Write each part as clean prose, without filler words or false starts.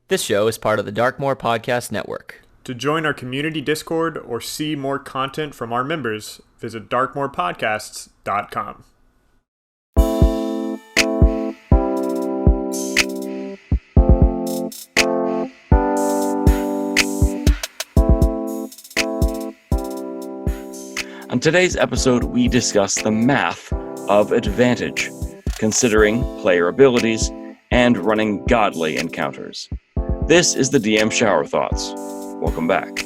This show is part of the Darkmoor Podcast Network. To join our community Discord or see more content from our members, visit darkmoorpodcasts.com. On today's episode, we discuss the math of advantage, considering player abilities and running godly encounters. This is the DM Shower Thoughts. Welcome back.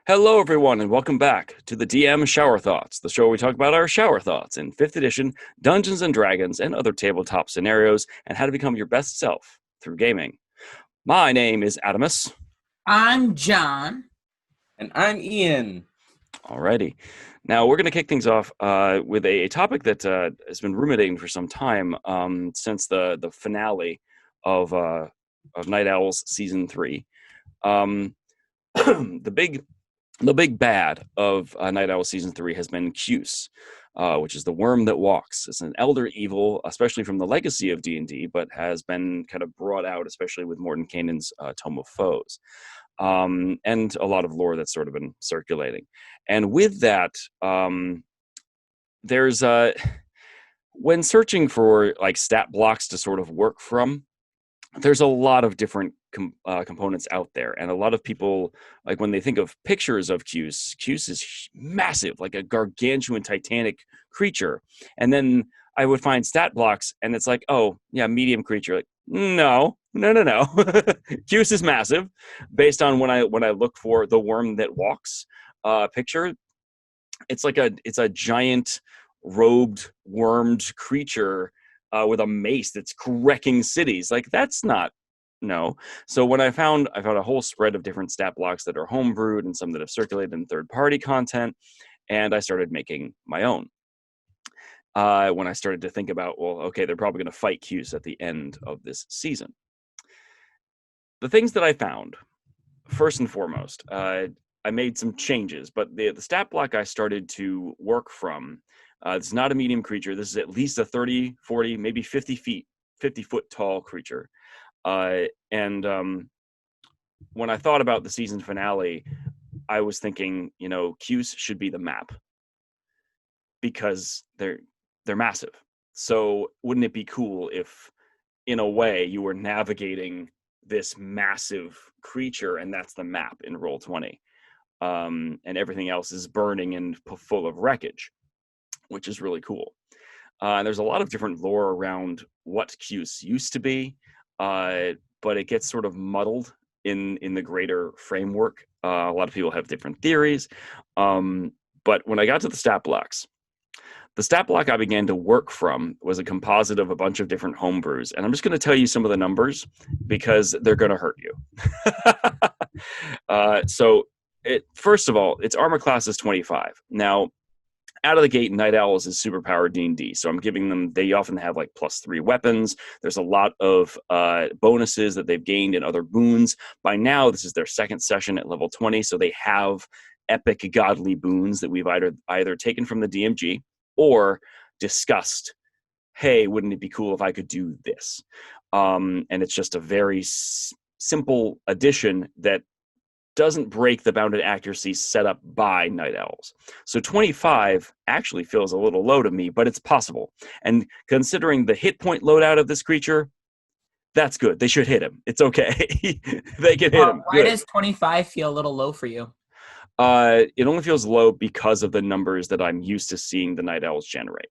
Hello, everyone, and welcome back to the DM Shower Thoughts, the show where we talk about our shower thoughts in 5th edition Dungeons & Dragons and other tabletop scenarios and how to become your best self through gaming. My name is Adamus. I'm John. And I'm Ian. Alrighty. Now, we're going to kick things off with a topic that has been ruminating for some time since the finale of Night Owls Season 3. The big bad of Night Owl Season 3 has been Cuse, which is the worm that walks. It's an elder evil, especially from the legacy of D&D, but has been kind of brought out, especially with Mordenkainen's Tome of Foes. And a lot of lore that's sort of been circulating. And with that, there's when searching for like stat blocks to sort of work from, there's a lot of different components out there, and a lot of people, like when they think of pictures of Cuse is massive, like a gargantuan titanic creature, and then I would find stat blocks and it's like, oh yeah, medium creature. Like, no. Cuse is massive based on when I look for the worm that walks picture. It's a giant robed wormed creature with a mace that's wrecking cities. Like, that's not, no. So when I found a whole spread of different stat blocks that are homebrewed and some that have circulated in third-party content, and I started making my own. When I started to think about, well, okay, they're probably going to fight Cuse at the end of this season. The things that I found, first and foremost, I made some changes, but the stat block I started to work from, it's not a medium creature. This is at least a 30, 40, maybe 50 foot tall creature. And when I thought about the season finale, I was thinking, Cuse should be the map because they're massive. So wouldn't it be cool if, in a way, you were navigating this massive creature and that's the map in Roll20, and everything else is burning and full of wreckage, which is really cool. And there's a lot of different lore around what Cuse used to be, but it gets sort of muddled in the greater framework. A lot of people have different theories, but when I got to the stat blocks, the stat block I began to work from was a composite of a bunch of different homebrews. And I'm just going to tell you some of the numbers because they're going to hurt you. First of all, its armor class is 25. Now, out of the gate, Night Owls is superpowered D&D. So I'm giving them, they often have like +3 weapons. There's a lot of bonuses that they've gained in other boons. By now, this is their second session at level 20. So they have epic godly boons that we've either taken from the DMG or discussed, hey, wouldn't it be cool if I could do this? And it's just a very simple addition that doesn't break the bounded accuracy set up by Night Owls. So 25 actually feels a little low to me, but it's possible. And considering the hit point loadout of this creature, that's good. They should hit him. It's okay. They can hit him. Why does 25 feel a little low for you? It only feels low because of the numbers that I'm used to seeing the Night Owls generate.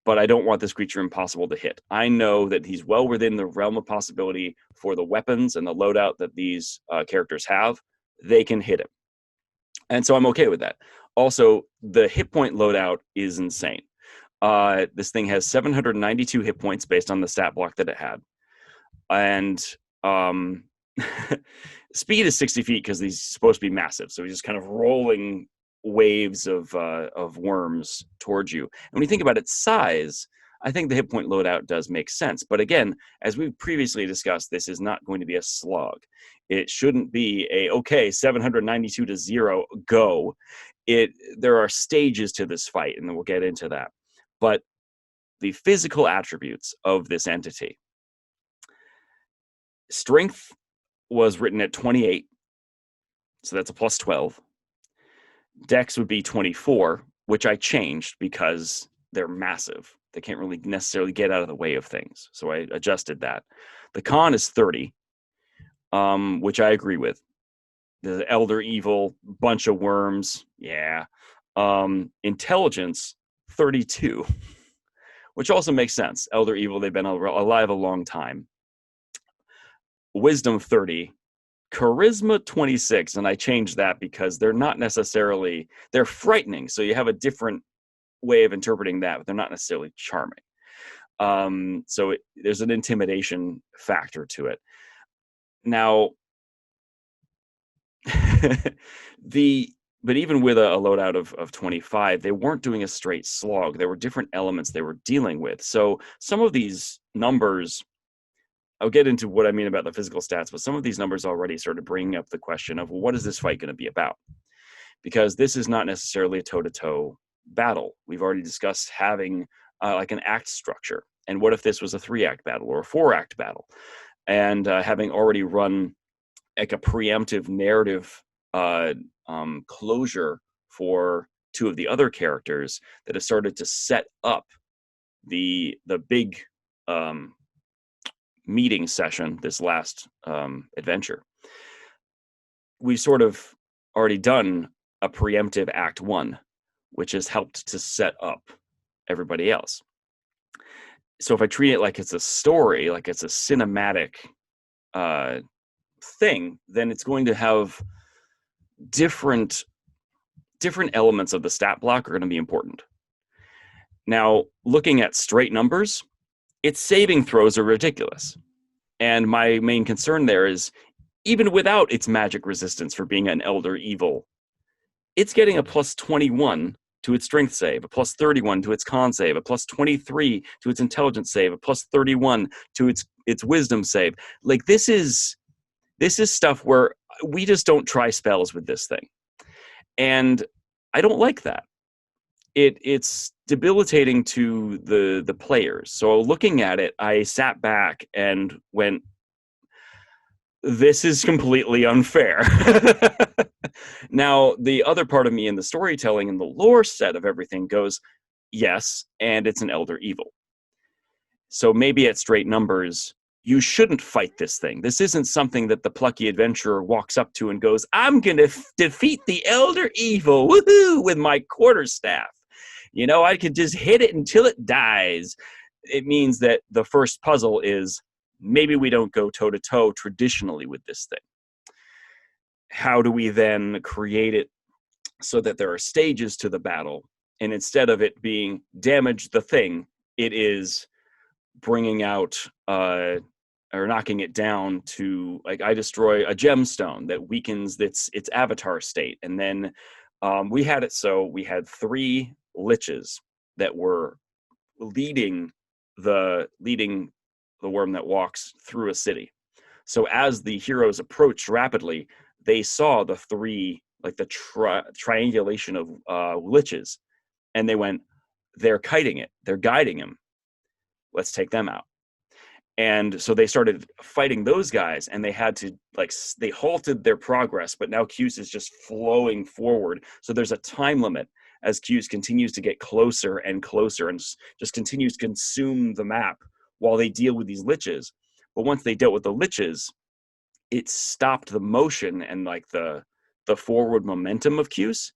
But I don't want this creature impossible to hit. I know that he's well within the realm of possibility for the weapons and the loadout that these characters have. They can hit him. And so I'm okay with that. Also, the hit point loadout is insane. This thing has 792 hit points based on the stat block that it had. And speed is 60 feet because he's supposed to be massive. So he's just kind of rolling waves of worms towards you. And when you think about its size, I think the hit point loadout does make sense. But again, as we previously discussed, this is not going to be a slog. It shouldn't be 792 to 0, go. there are stages to this fight, and then we'll get into that. But the physical attributes of this entity. Strength was written at 28, so that's a plus 12. Dex would be 24, which I changed because they're massive. They can't really necessarily get out of the way of things, so I adjusted that. The con is 30, which I agree with. The Elder Evil, bunch of worms, yeah. Intelligence, 32, which also makes sense. Elder Evil, they've been alive a long time. Wisdom, 30. Charisma, 26, and I changed that because they're not necessarily, they're frightening, so you have a different way of interpreting that, but they're not necessarily charming. So there's an intimidation factor to it. Now, but even with a loadout of 25, they weren't doing a straight slog. There were different elements they were dealing with. So some of these numbers, I'll get into what I mean about the physical stats, but some of these numbers already started bringing up the question of, well, what is this fight going to be about? Because this is not necessarily a toe-to-toe battle. We've already discussed having like an act structure. And what if this was a 3-act battle or a 4-act battle? And having already run like a preemptive narrative closure for 2 of the other characters that have started to set up the big meeting session, this last adventure. We sort of already done a preemptive Act 1, which has helped to set up everybody else. So if I treat it like it's a story, like it's a cinematic thing, then it's going to have different elements of the stat block are going to be important. Now, looking at straight numbers, its saving throws are ridiculous. And my main concern there is, even without its magic resistance for being an Elder Evil, it's getting a plus 21 to its strength save, a plus 31 to its con save, a plus 23 to its intelligence save, a plus 31 to its wisdom save. Like, this is stuff where we just don't try spells with this thing. And I don't like that. It's debilitating to the players. So looking at it, I sat back and went, this is completely unfair. Now, the other part of me in the storytelling and the lore set of everything goes, yes, and it's an Elder Evil. So maybe at straight numbers, you shouldn't fight this thing. This isn't something that the plucky adventurer walks up to and goes, I'm going to defeat the Elder Evil, woohoo, with my quarterstaff. You know, I could just hit it until it dies. It means that the first puzzle is, maybe we don't go toe-to-toe traditionally with this thing. How do we then create it so that there are stages to the battle? And instead of it being damage the thing, it is bringing out or knocking it down to, like, I destroy a gemstone that weakens its avatar state. And then we had it so we had 3 liches that were leading the worm that walks through a city. So as the heroes approached rapidly, they saw the 3, like the triangulation of liches, and they went, they're kiting it, they're guiding him, let's take them out. And so they started fighting those guys, and they had to, like, they halted their progress, but now Cuse is just flowing forward. So there's a time limit as Cuse continues to get closer and closer and just continues to consume the map while they deal with these liches. But once they dealt with the liches, it stopped the motion and, like, the forward momentum of Cuse.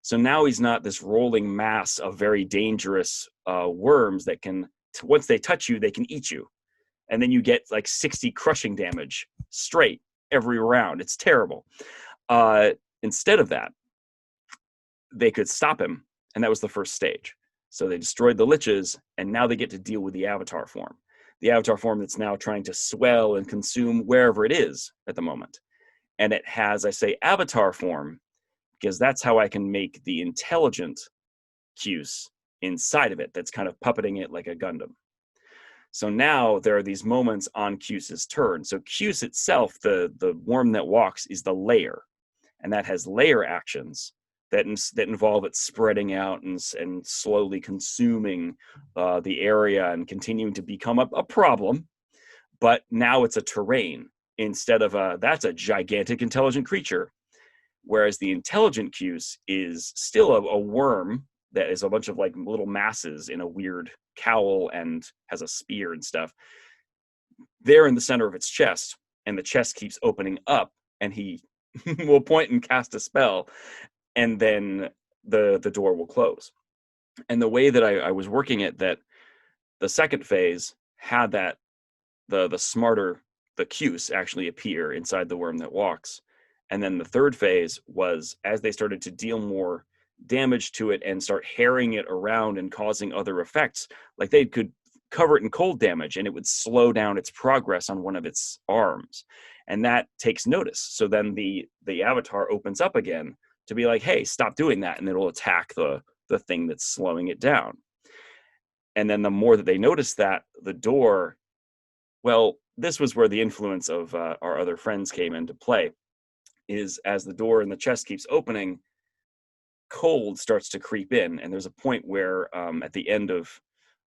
So now he's not this rolling mass of very dangerous worms that can, once they touch you, they can eat you. And then you get like 60 crushing damage straight every round. It's terrible. Instead of that, they could stop him, and that was the first stage. So they destroyed the liches, and now they get to deal with the avatar form. The avatar form that's now trying to swell and consume wherever it is at the moment. And it has, I say, avatar form, because that's how I can make the intelligent Cuse inside of it that's kind of puppeting it like a Gundam. So now there are these moments on Cuse's turn. So Cuse itself, the worm that walks, is the layer. And that has layer actions that involve it spreading out and slowly consuming the area and continuing to become a problem. But now it's a terrain instead of that's a gigantic intelligent creature. Whereas the intelligent Cuse is still a worm that is a bunch of like little masses in a weird cowl and has a spear and stuff. They're in the center of its chest, and the chest keeps opening up, and he will point and cast a spell, and then the door will close. And the way that I was working it, that the second phase had that the Cuse actually appear inside the worm that walks. And then the third phase was as they started to deal more damage to it and start herring it around and causing other effects, like they could cover it in cold damage and it would slow down its progress on one of its arms. And that takes notice. So then the avatar opens up again to be like, hey, stop doing that. And it'll attack the thing that's slowing it down. And then the more that they notice that, the door, well, this was where the influence of our other friends came into play, is as the door in the chest keeps opening, cold starts to creep in. And there's a point where at the end of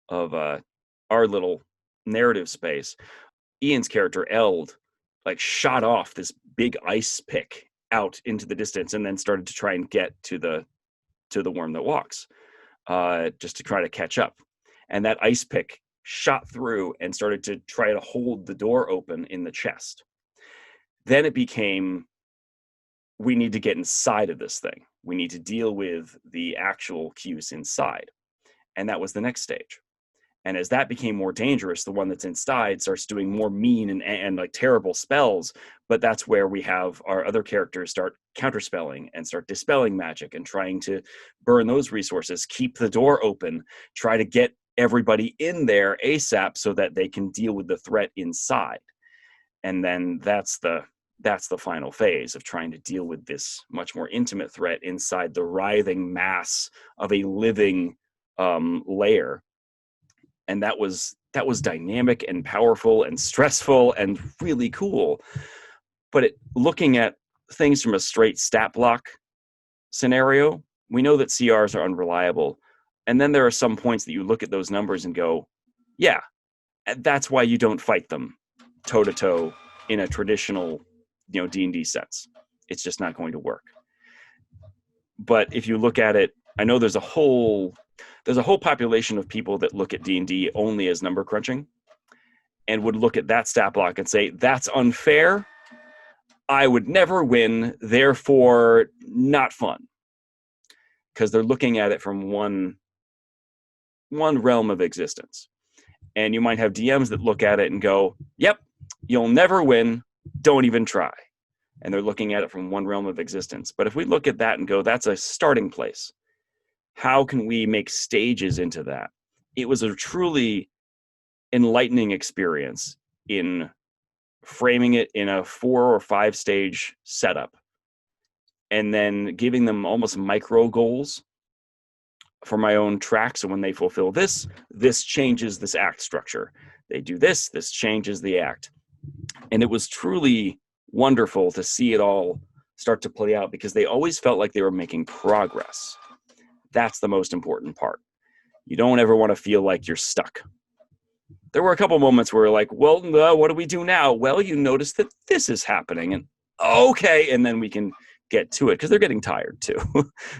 our little narrative space, Ian's character, Eld, like shot off this big ice pick out into the distance and then started to try and get to the worm that walks, just to try to catch up. And that ice pick shot through and started to try to hold the door open in the chest. Then it became, we need to get inside of this thing. We need to deal with the actual Cuse inside. And that was the next stage. And as that became more dangerous, the one that's inside starts doing more mean and like terrible spells. But that's where we have our other characters start counterspelling and start dispelling magic and trying to burn those resources, keep the door open, try to get everybody in there ASAP so that they can deal with the threat inside. And then that's the final phase of trying to deal with this much more intimate threat inside the writhing mass of a living layer. And that was dynamic and powerful and stressful and really cool. But looking at things from a straight stat block scenario, we know that CRs are unreliable. And then there are some points that you look at those numbers and go, yeah, that's why you don't fight them toe-to-toe in a traditional, D&D sense. It's just not going to work. But if you look at it, I know there's a whole population of people that look at D&D only as number crunching and would look at that stat block and say, that's unfair. I would never win, therefore not fun. Because they're looking at it from one realm of existence. And you might have DMs that look at it and go, yep, you'll never win, don't even try. And they're looking at it from one realm of existence. But if we look at that and go, that's a starting place. How can we make stages into that? It was a truly enlightening experience in framing it in a 4 or 5 stage setup and then giving them almost micro goals for my own track. So when they fulfill this changes this act structure. They do this changes the act. And it was truly wonderful to see it all start to play out because they always felt like they were making progress. That's the most important part. You don't ever want to feel like you're stuck. There were a couple moments where we're like, well, what do we do now? Well, you notice that this is happening and okay. And then we can get to it because they're getting tired too.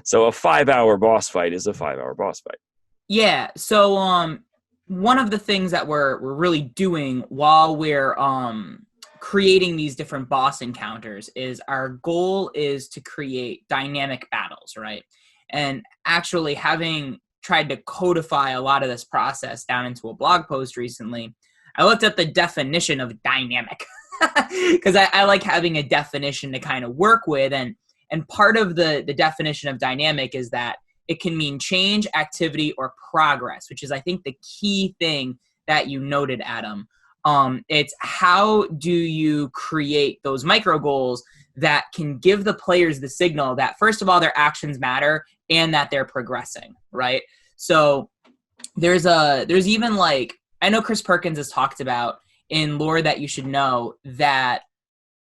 So a 5-hour boss fight is a 5-hour boss fight. Yeah. So one of the things that we're really doing while we're creating these different boss encounters is our goal is to create dynamic battles, right? And actually having tried to codify a lot of this process down into a blog post recently, I looked up the definition of dynamic because I like having a definition to kind of work with. And part of the definition of dynamic is that it can mean change, activity, or progress, which is, I think, the key thing that you noted, Adam. It's how do you create those micro goals that can give the players the signal that, first of all, their actions matter and that they're progressing, right? So there's even like, I know Chris Perkins has talked about in Lore That You Should Know that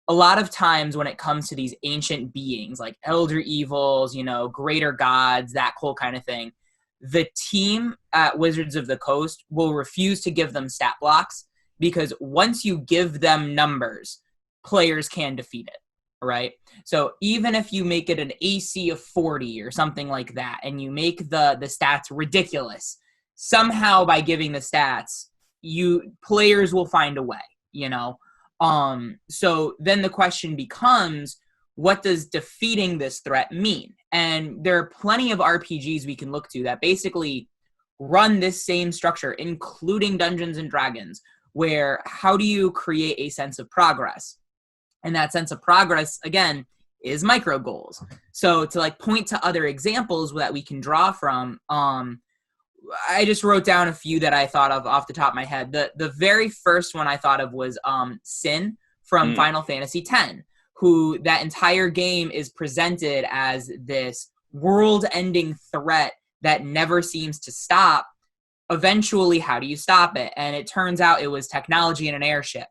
a lot of times when it comes to these ancient beings like elder evils, greater gods, that whole kind of thing, the team at Wizards of the Coast will refuse to give them stat blocks because once you give them numbers, players can defeat it, right? So even if you make it an AC of 40 or something like that, and you make the stats ridiculous, somehow by giving the stats, players will find a way, So then the question becomes, what does defeating this threat mean? And there are plenty of RPGs we can look to that basically run this same structure, including Dungeons and Dragons, where how do you create a sense of progress? And that sense of progress, again, is micro goals. So to point to other examples that we can draw from, I just wrote down a few that I thought of off the top of my head. The very first one I thought of was Sin from Final Fantasy X, who that entire game is presented as this world-ending threat that never seems to stop. Eventually, how do you stop it? And it turns out it was technology in an airship,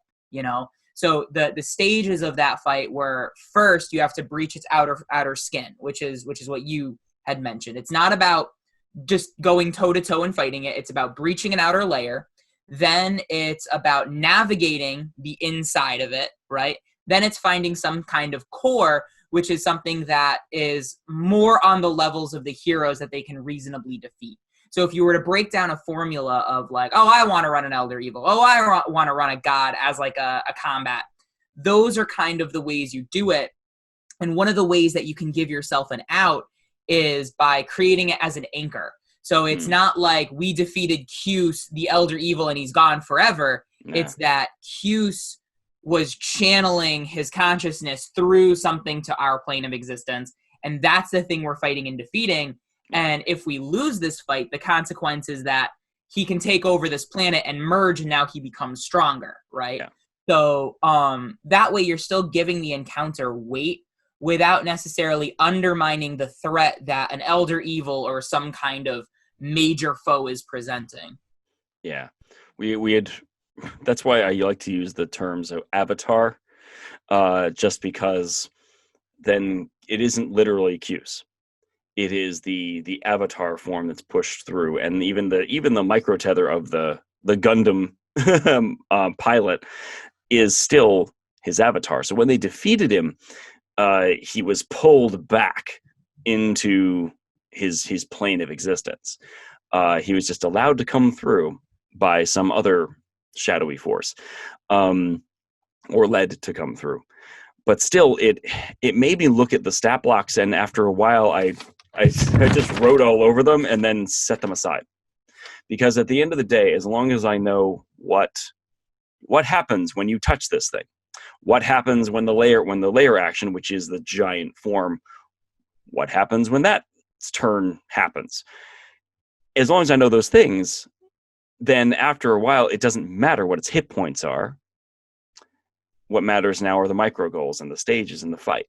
So the stages of that fight were, first, you have to breach its outer skin, which is what you had mentioned. It's not about just going toe-to-toe and fighting it. It's about breaching an outer layer. Then it's about navigating the inside of it, right? Then it's finding some kind of core, which is something that is more on the levels of the heroes that they can reasonably defeat. So if you were to break down a formula of I want to run an Elder Evil, I want to run a god as a combat, those are kind of the ways you do it. And one of the ways that you can give yourself an out is by creating it as an anchor. So it's not like we defeated Cuse, the Elder Evil, and he's gone forever. No. It's that Cuse was channeling his consciousness through something to our plane of existence. And that's the thing we're fighting and defeating. And if we lose this fight, the consequence is that he can take over this planet and merge, and now he becomes stronger, right? Yeah. So that way you're still giving the encounter weight without necessarily undermining the threat that an Elder Evil or some kind of major foe is presenting. Yeah. We had... That's why I like to use the terms of avatar, just because then it isn't literally Cuse. It is the avatar form that's pushed through, and even the micro tether of the Gundam pilot is still his avatar. So when they defeated him, he was pulled back into his plane of existence. He was just allowed to come through by some other shadowy force, or led to come through. But still, it made me look at the stat blocks, and after a while, I just wrote all over them and then set them aside. Because at the end of the day, as long as I know what happens when you touch this thing, what happens when the layer action, which is the giant form, what happens when that turn happens, as long as I know those things, then after a while, it doesn't matter what its hit points are. What matters now are the micro goals and the stages in the fight.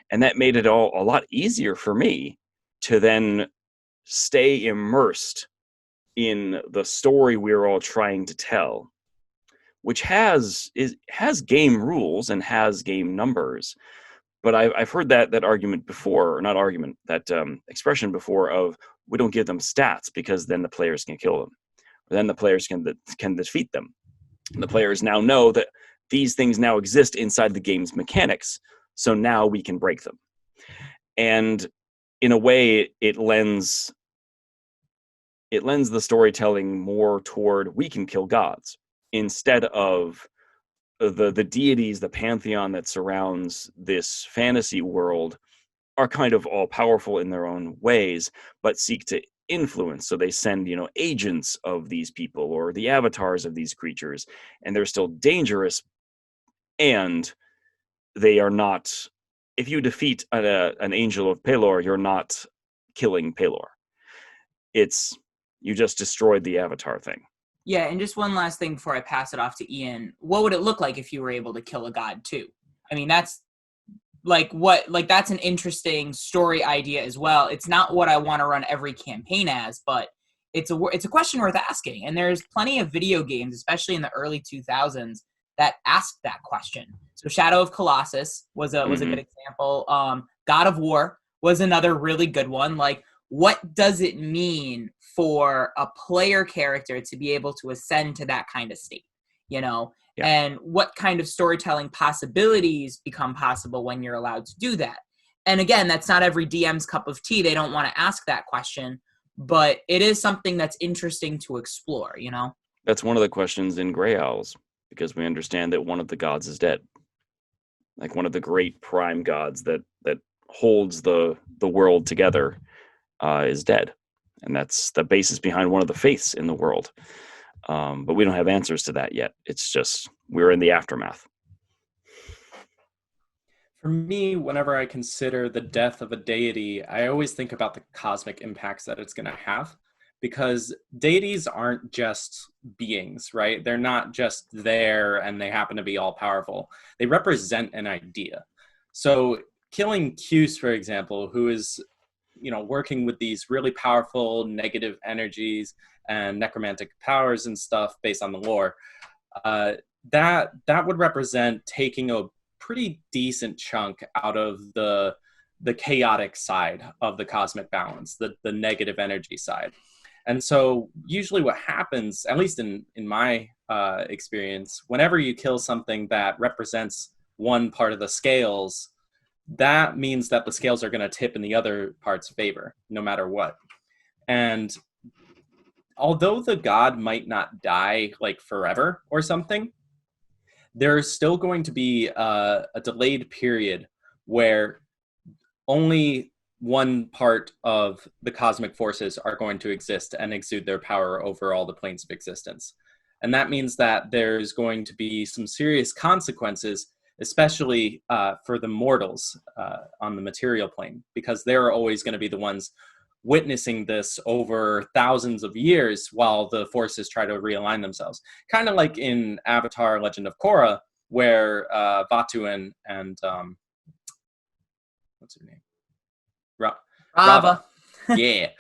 And that made it all a lot easier for me to then stay immersed in the story we're all trying to tell, which has game rules and has game numbers. But I've heard that argument before, or not argument, that expression before of, we don't give them stats because then the players can kill them. Then the players can defeat them. And the players now know that these things now exist inside the game's mechanics, so now we can break them. And in a way, it lends the storytelling more toward, we can kill gods, instead of the deities, the pantheon that surrounds this fantasy world are kind of all powerful in their own ways, but seek to influence. So they send, agents of these people or the avatars of these creatures, and they're still dangerous. And they are not, if you defeat an angel of Pelor, you're not killing Pelor. You just destroyed the avatar thing. Yeah, and just one last thing before I pass it off to Ian. What would it look like if you were able to kill a god too? I mean, that's that's an interesting story idea as well. It's not what I want to run every campaign as, but it's a question worth asking. And there's plenty of video games, especially in the early 2000s, that asked that question. So Shadow of Colossus was a Mm-hmm. good example. God of War was another really good one. Like, what does it mean for a player character to be able to ascend to that kind of state? You know, Yeah. and what kind of storytelling possibilities become possible when you're allowed to do that? And again, that's not every DM's cup of tea. They don't want to ask that question, but it is something that's interesting to explore, you know? That's one of the questions in Grey Owls, because we understand that one of the gods is dead. Like one of the great prime gods that holds the world together is dead. And that's the basis behind one of the faiths in the world. But we don't have answers to that yet. It's just we're in the aftermath. For me, whenever I consider the death of a deity, I always think about the cosmic impacts that it's going to have, because deities aren't just beings, right? They're not just there and they happen to be all powerful. They represent an idea. So killing Cuse, for example, who is, working with these really powerful negative energies and necromantic powers and stuff based on the lore, that would represent taking a pretty decent chunk out of the chaotic side of the cosmic balance, the negative energy side. And so usually what happens, at least in my experience, whenever you kill something that represents one part of the scales, that means that the scales are going to tip in the other part's favor, no matter what. And although the god might not die like forever or something, there's still going to be a delayed period where only one part of the cosmic forces are going to exist and exude their power over all the planes of existence. And that means that there's going to be some serious consequences, especially for the mortals on the material plane, because they're always going to be the ones witnessing this over thousands of years while the forces try to realign themselves. Kind of like in Avatar Legend of Korra, where Vatu and what's her name? Rava. Yeah.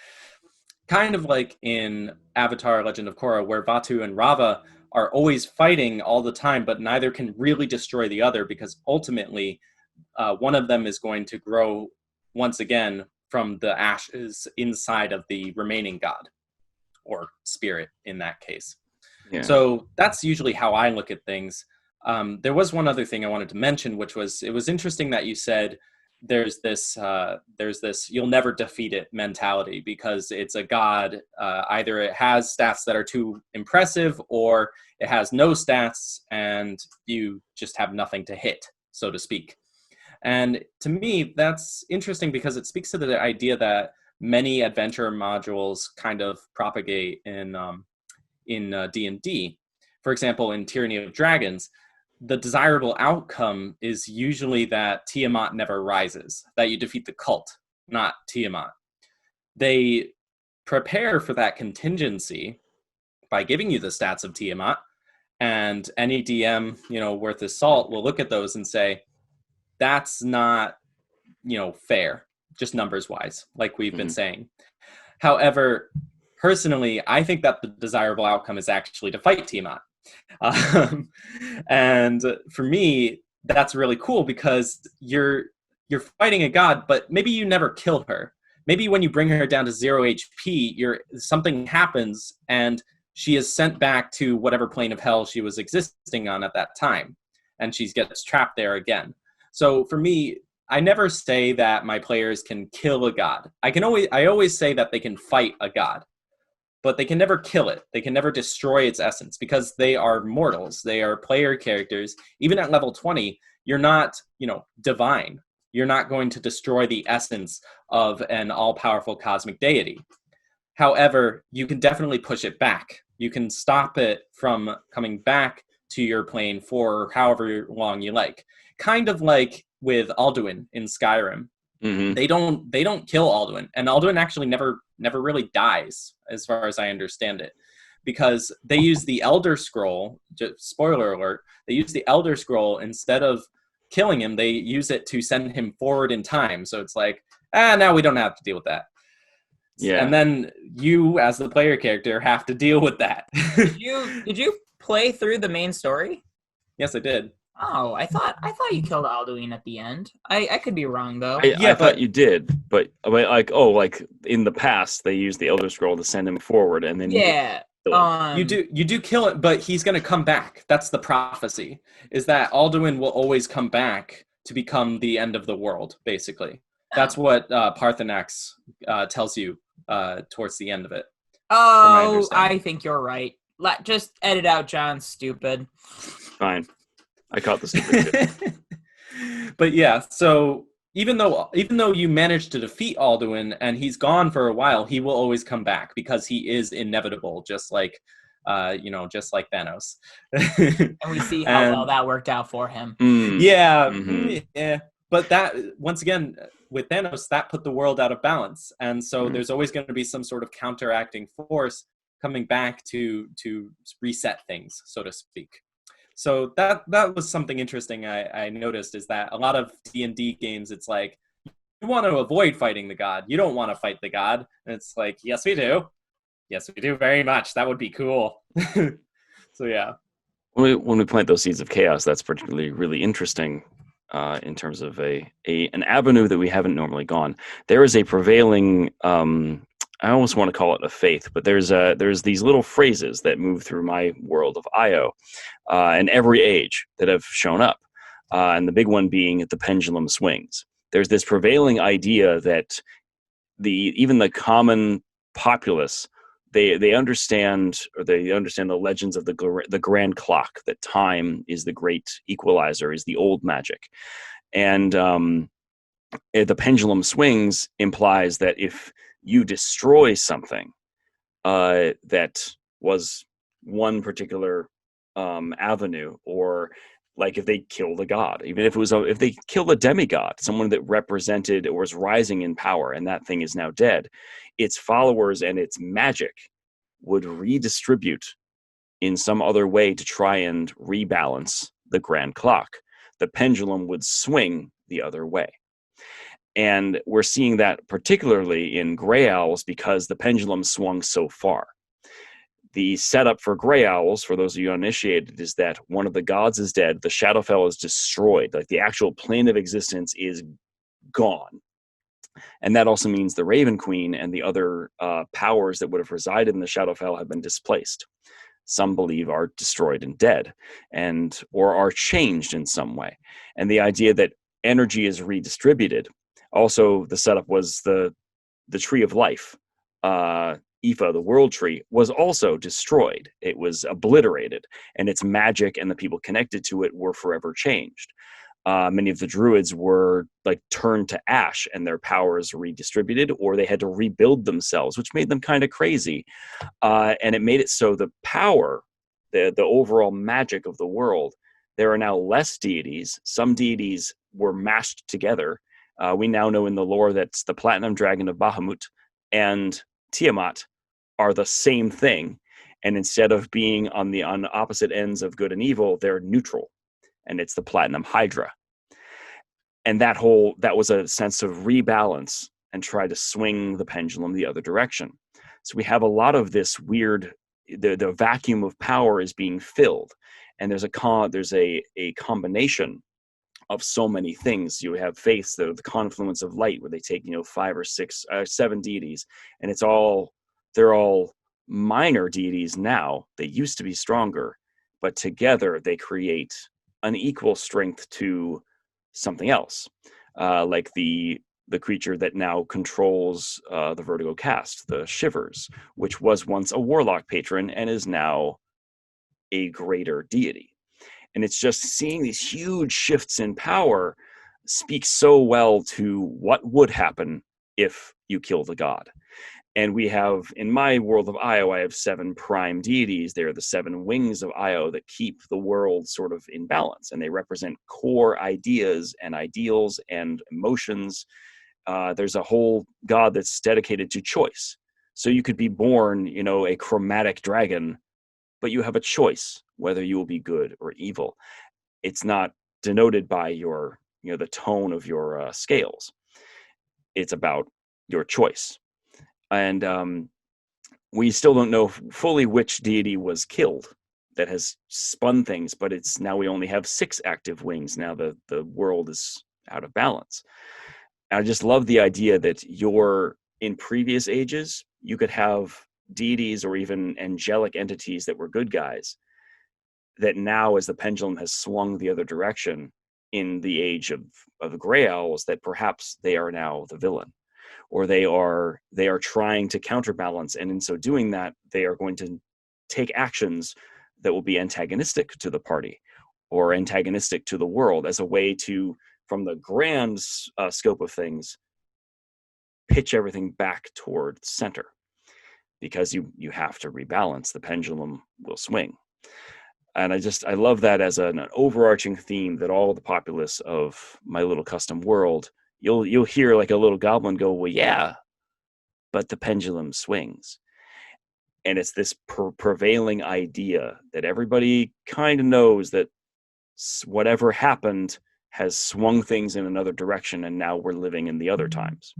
Kind of like in Avatar Legend of Korra, where Vatu and Rava are always fighting all the time, but neither can really destroy the other, because ultimately one of them is going to grow once again from the ashes inside of the remaining god, or spirit in that case. Yeah. So that's usually how I look at things. There was one other thing I wanted to mention, which was, it was interesting that you said there's this you'll never defeat it mentality, because it's a god. Either it has stats that are too impressive, or it has no stats and you just have nothing to hit, so to speak. And to me, that's interesting, because it speaks to the idea that many adventure modules kind of propagate in D&D. For example, in Tyranny of Dragons, the desirable outcome is usually that Tiamat never rises, that you defeat the cult, not Tiamat. They prepare for that contingency by giving you the stats of Tiamat, and any DM, worth his salt will look at those and say, that's not, fair, just numbers wise, like we've been saying. However, personally, I think that the desirable outcome is actually to fight Tiamat. And for me, that's really cool, because you're fighting a god, but maybe you never kill her. Maybe when you bring her down to 0 HP, something happens and she is sent back to whatever plane of hell she was existing on at that time, and she gets trapped there again. So for me, I never say that my players can kill a god. I always say that they can fight a god, but they can never kill it. They can never destroy its essence, because they are mortals. They are player characters. Even at level 20, you're not, divine. You're not going to destroy the essence of an all-powerful cosmic deity. However, you can definitely push it back. You can stop it from coming back to your plane for however long you like. Kind of like with Alduin in Skyrim. Mm-hmm. They don't kill Alduin, and Alduin actually never really dies, as far as I understand it, because they use the Elder Scroll. Just spoiler alert: they use the Elder Scroll instead of killing him. They use it to send him forward in time. So it's like, now we don't have to deal with that. Yeah. And then you, as the player character, have to deal with that. Did you play through the main story? Yes, I did. Oh, I thought you killed Alduin at the end. I could be wrong though. I thought you did, but like in the past they used the Elder Scroll to send him forward, and then Yeah. you kill him. You do kill it, but he's going to come back. That's the prophecy. Is that Alduin will always come back to become the end of the world, basically. That's what Parthenax tells you towards the end of it. Oh, I think you're right. Just edit out John's stupid. Fine. I caught the stupid shit. But yeah, so even though you managed to defeat Alduin and he's gone for a while, he will always come back because he is inevitable, just like just like Thanos. And we see how well that worked out for him. Yeah, Mhm. yeah. But that, once again, with Thanos, that put the world out of balance, and so there's always going to be some sort of counteracting force coming back to reset things, so to speak. So that was something interesting I noticed, is that a lot of D&D games, it's like, you want to avoid fighting the god. You don't want to fight the god. And it's like, yes, we do. Yes, we do very much. That would be cool. So yeah. When we plant those seeds of chaos, that's particularly really interesting in terms of an avenue that we haven't normally gone. There is a prevailing I almost want to call it a faith, but there's these little phrases that move through my world of IO and every age that have shown up. And the big one being the pendulum swings. There's this prevailing idea that even the common populace, they understand the legends of the grand clock, that time is the great equalizer, is the old magic. And the pendulum swings implies that if you destroy something that was one particular avenue, or like if they killed a god, even if if they killed a demigod, someone that represented or was rising in power, and that thing is now dead, its followers and its magic would redistribute in some other way to try and rebalance the grand clock. The pendulum would swing the other way. And we're seeing that particularly in Grey Owls because the pendulum swung so far. The setup for Grey Owls, for those of you uninitiated, is that one of the gods is dead, the Shadowfell is destroyed, like the actual plane of existence is gone. And that also means the Raven Queen and the other powers that would have resided in the Shadowfell have been displaced. Some believe are destroyed and dead, or are changed in some way. And the idea that energy is redistributed. Also, the setup was the Tree of Life. Ifa, the World Tree, was also destroyed. It was obliterated, and its magic and the people connected to it were forever changed. Many of the druids were turned to ash, and their powers redistributed, or they had to rebuild themselves, which made them kind of crazy. And it made it so the power, the overall magic of the world, there are now less deities. Some deities were mashed together. We now know in the lore that the Platinum Dragon of Bahamut and Tiamat are the same thing, and instead of being on opposite ends of good and evil, they're neutral, and it's the Platinum Hydra. And that was a sense of rebalance and try to swing the pendulum the other direction. So we have a lot of this weird, the vacuum of power is being filled, and there's a combination of so many things. You have faiths, the confluence of light, where they take 5 or 6, 7 deities, and they're all minor deities now. They used to be stronger, but together they create an equal strength to something else, like the creature that now controls the Vertigo cast, the Shivers, which was once a warlock patron and is now a greater deity. And it's just seeing these huge shifts in power speaks so well to what would happen if you kill the god. And we have, in my world of Io, I have 7 prime deities. They're the 7 wings of Io that keep the world sort of in balance. And they represent core ideas and ideals and emotions. There's a whole god that's dedicated to choice. So you could be born, a chromatic dragon, but you have a choice whether you will be good or evil. It's not denoted by your, the tone of your scales. It's about your choice. And we still don't know fully which deity was killed. that has spun things, but it's now we only have 6 active wings. Now the world is out of balance. I just love the idea that in previous ages, you could have deities or even angelic entities that were good guys, that now as the pendulum has swung the other direction in the age of the gray owls, that perhaps they are now the villain, or they are trying to counterbalance, and in so doing that, they are going to take actions that will be antagonistic to the party or antagonistic to the world, as a way to, from the grand scope of things, pitch everything back toward center, because you have to rebalance. The pendulum will swing. And I love that as an overarching theme, that all the populace of my little custom world, you'll hear like a little goblin go, well, yeah, but the pendulum swings. And it's this prevailing idea that everybody kind of knows that whatever happened has swung things in another direction, and now we're living in the other times.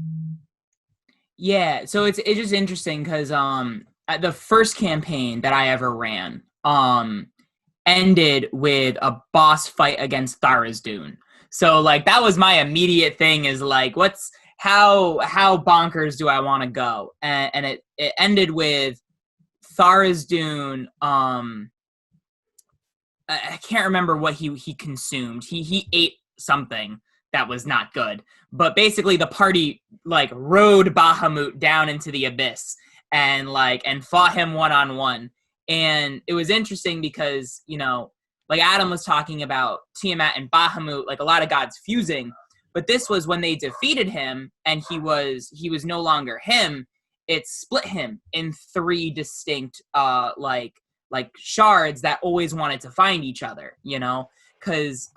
Yeah, so it's just interesting because at the first campaign that I ever ran ended with a boss fight against Tharizdun. So like that was my immediate thing, is like, how bonkers do I want to go? And it ended with Tharizdun. I can't remember what he consumed. He ate something that was not good. But basically the party like rode Bahamut down into the abyss and fought him one-on-one. And it was interesting because, like Adam was talking about Tiamat and Bahamut, like a lot of gods fusing, but this was when they defeated him and he was no longer him. It split him in 3 distinct like shards that always wanted to find each other, because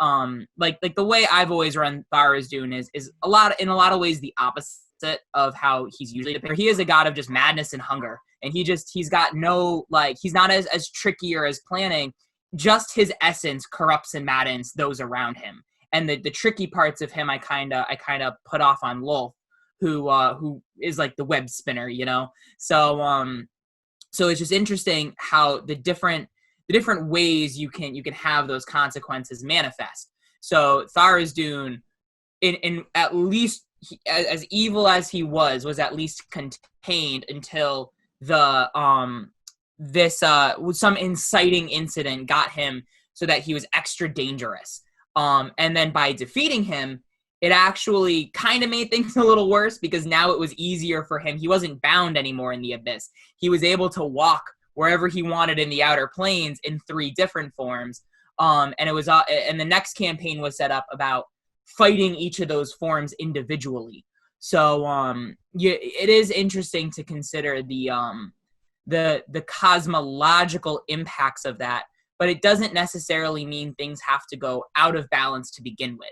like the way I've always run Tharizdun is in a lot of ways the opposite of how he's usually depicted. He is a god of just madness and hunger, and he's got no, like, he's not as tricky or as planning. Just his essence corrupts and maddens those around him, and the tricky parts of him I kind of put off on Lolth, who is like the web spinner, so it's just interesting how the different ways you can have those consequences manifest. So Tharizdun, in at least as evil as he was at least contained until the some inciting incident got him so that he was extra dangerous. And then by defeating him, it actually kind of made things a little worse, because now it was easier for him. He wasn't bound anymore in the abyss. He was able to walk wherever he wanted in the outer planes in 3 different forms. And it was and the next campaign was set up about fighting each of those forms individually. So it is interesting to consider the cosmological impacts of that, but it doesn't necessarily mean things have to go out of balance to begin with.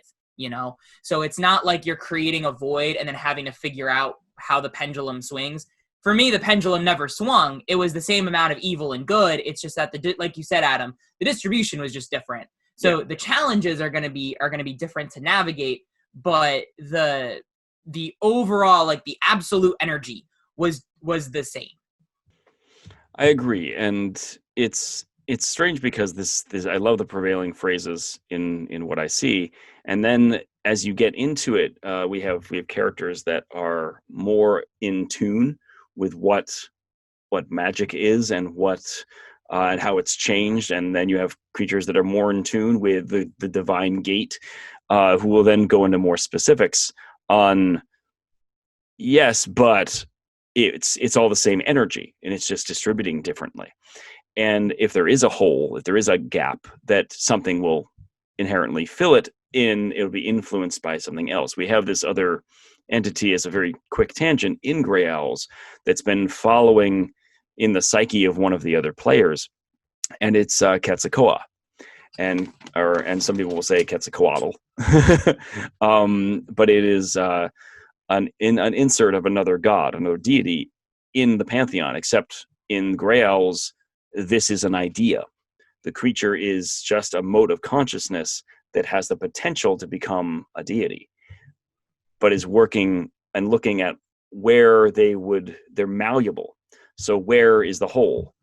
So it's not like you're creating a void and then having to figure out how the pendulum swings. For me, the pendulum never swung. It was the same amount of evil and good. It's just that like you said, Adam, the distribution was just different. So the challenges are going to be different to navigate, but the overall, like, the absolute energy was the same. I agree, and it's strange because this I love the prevailing phrases in what I see, and then as you get into it, we have characters that are more in tune with what magic is and and how it's changed, and then you have creatures that are more in tune with the divine gate, who will then go into more specifics on, yes, but it's all the same energy and it's just distributing differently. And if there is a hole, if there is a gap, that something will inherently fill it in, it'll be influenced by something else. We have this other entity, as a very quick tangent, in Grey Owls that's been following in the psyche of one of the other players, and it's Quetzalcoatl. And some people will say Quetzalcoatl. But it is an insert of another god, another deity in the pantheon, except in Grey Owls, this is an idea. The creature is just a mode of consciousness that has the potential to become a deity, but is working and looking at where they're malleable. So where is the hole?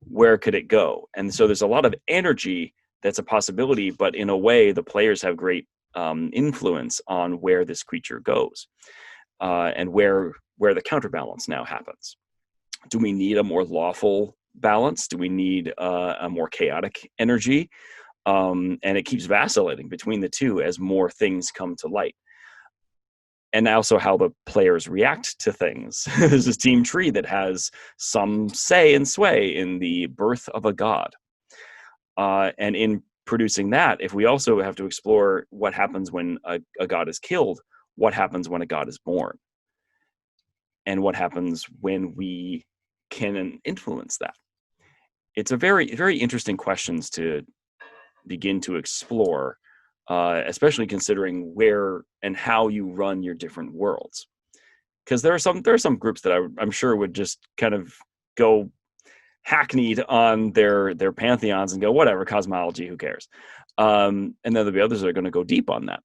where could it go? And so there's a lot of energy that's a possibility, but in a way, the players have great influence on where this creature goes, and where the counterbalance now happens. Do we need a more lawful balance? Do we need a more chaotic energy? And it keeps vacillating between the two as more things come to light. And also how the players react to things. There's this team tree that has some say and sway in the birth of a god. And in producing that, if we also have to explore what happens when a god is killed, what happens when a god is born? And what happens when we can influence that? It's a very, very interesting questions to begin to explore, especially considering where and how you run your different worlds. Because there are some groups that I'm sure would just kind of go hackneyed on their pantheons and go, whatever, cosmology, who cares? And then there'll be others that are going to go deep on that.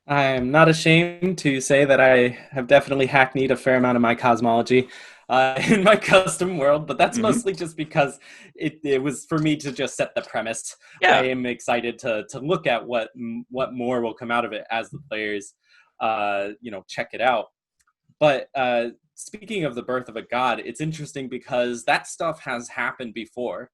I'm not ashamed to say that I have definitely hackneyed a fair amount of my cosmology in my custom world, but that's mostly just because it was for me to just set the premise. Yeah. I am excited to look at what more will come out of it as the players, check it out. But speaking of the birth of a god, it's interesting because that stuff has happened before.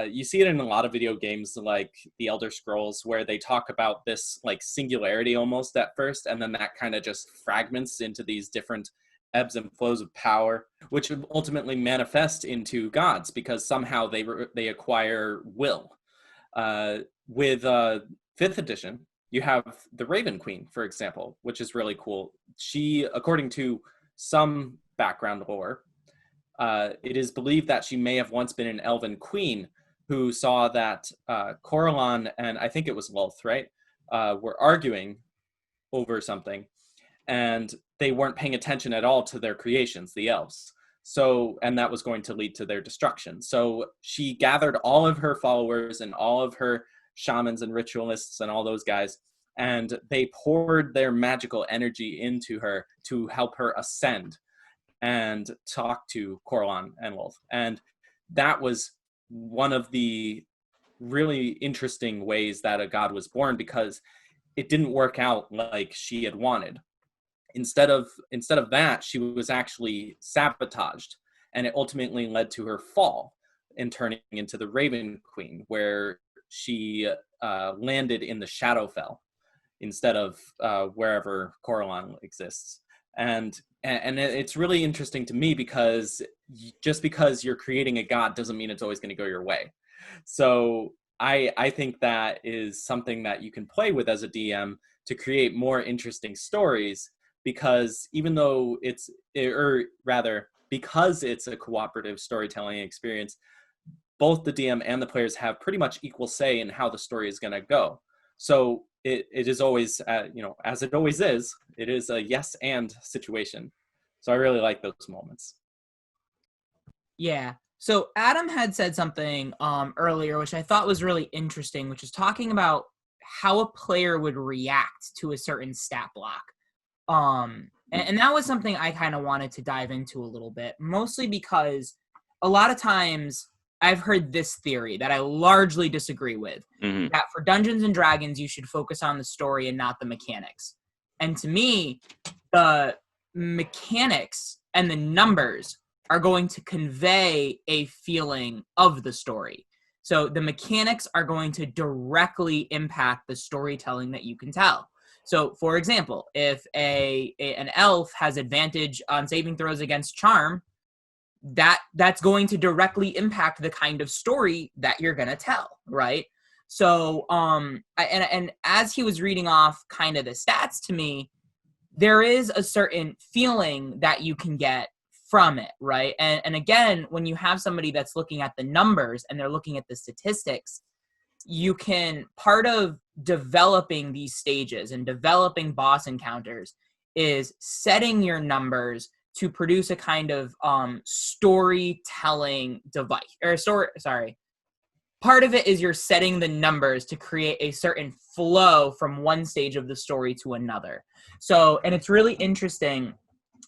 You see it in a lot of video games like the Elder Scrolls, where they talk about this like singularity almost at first, and then that kind of just fragments into these different ebbs and flows of power, which ultimately manifest into gods because somehow they acquire will. With 5th edition, you have the Raven Queen, for example, which is really cool. She, according to some background lore, it is believed that she may have once been an elven queen who saw that Corellon and I think it was Lolth, right, were arguing over something, and they weren't paying attention at all to their creations, the elves. So, and that was going to lead to their destruction. So she gathered all of her followers and all of her shamans and ritualists and all those guys, and they poured their magical energy into her to help her ascend and talk to Corellon and Lolth. And that was one of the really interesting ways that a god was born, because it didn't work out like she had wanted. Instead of that, she was actually sabotaged, and it ultimately led to her fall and turning into the Raven Queen, where she landed in the Shadowfell instead of wherever Corellon exists. And it's really interesting to me because just because you're creating a god doesn't mean it's always going to go your way. So I think that is something that you can play with as a DM to create more interesting stories, because even though because it's a cooperative storytelling experience, both the DM and the players have pretty much equal say in how the story is going to go. So it is always, as it always is, it is a yes and situation. So I really like those moments. Yeah. So Adam had said something earlier, which I thought was really interesting, which is talking about how a player would react to a certain stat block. And that was something I kind of wanted to dive into a little bit, mostly because a lot of times I've heard this theory that I largely disagree with, that for Dungeons and Dragons, you should focus on the story and not the mechanics. And to me, the mechanics and the numbers are going to convey a feeling of the story. So the mechanics are going to directly impact the storytelling that you can tell. So, for example, if an elf has advantage on saving throws against charm, that's going to directly impact the kind of story that you're going to tell, right? So, and as he was reading off kind of the stats to me, there is a certain feeling that you can get from it, right? And again, when you have somebody that's looking at the numbers and they're looking at the statistics, you can, part of developing these stages and developing boss encounters is setting your numbers to produce a kind of storytelling device, part of it is you're setting the numbers to create a certain flow from one stage of the story to another. So, and it's really interesting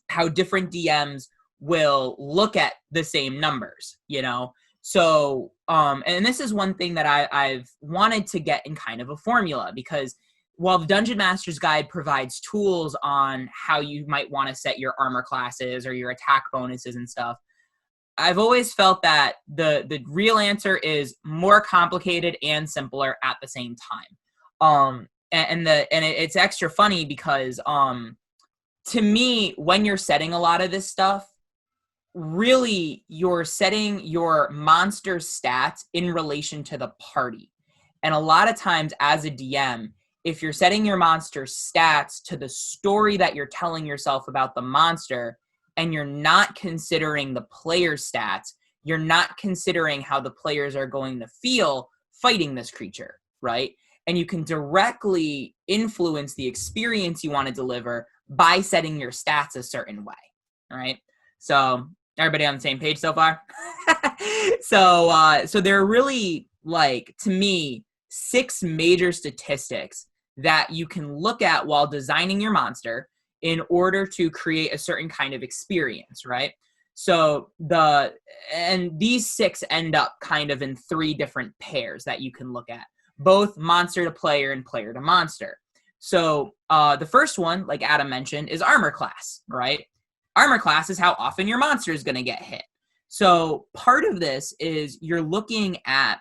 how different DMs will look at the same numbers, So, and this is one thing that I've wanted to get in kind of a formula, because while the Dungeon Master's Guide provides tools on how you might want to set your armor classes or your attack bonuses and stuff, I've always felt that the real answer is more complicated and simpler at the same time. It's extra funny because to me, when you're setting a lot of this stuff, really you're setting your monster stats in relation to the party. And a lot of times as a DM, if you're setting your monster stats to the story that you're telling yourself about the monster, and you're not considering the player's stats, you're not considering how the players are going to feel fighting this creature, right? And you can directly influence the experience you want to deliver by setting your stats a certain way, all right? So everybody on the same page so far? So there are really, like, to me, 6 major statistics that you can look at while designing your monster in order to create a certain kind of experience, right? So these 6 end up kind of in 3 different pairs that you can look at, both monster to player and player to monster. So the first one, like Adam mentioned, is armor class, right? Armor class is how often your monster is going to get hit. So part of this is you're looking at,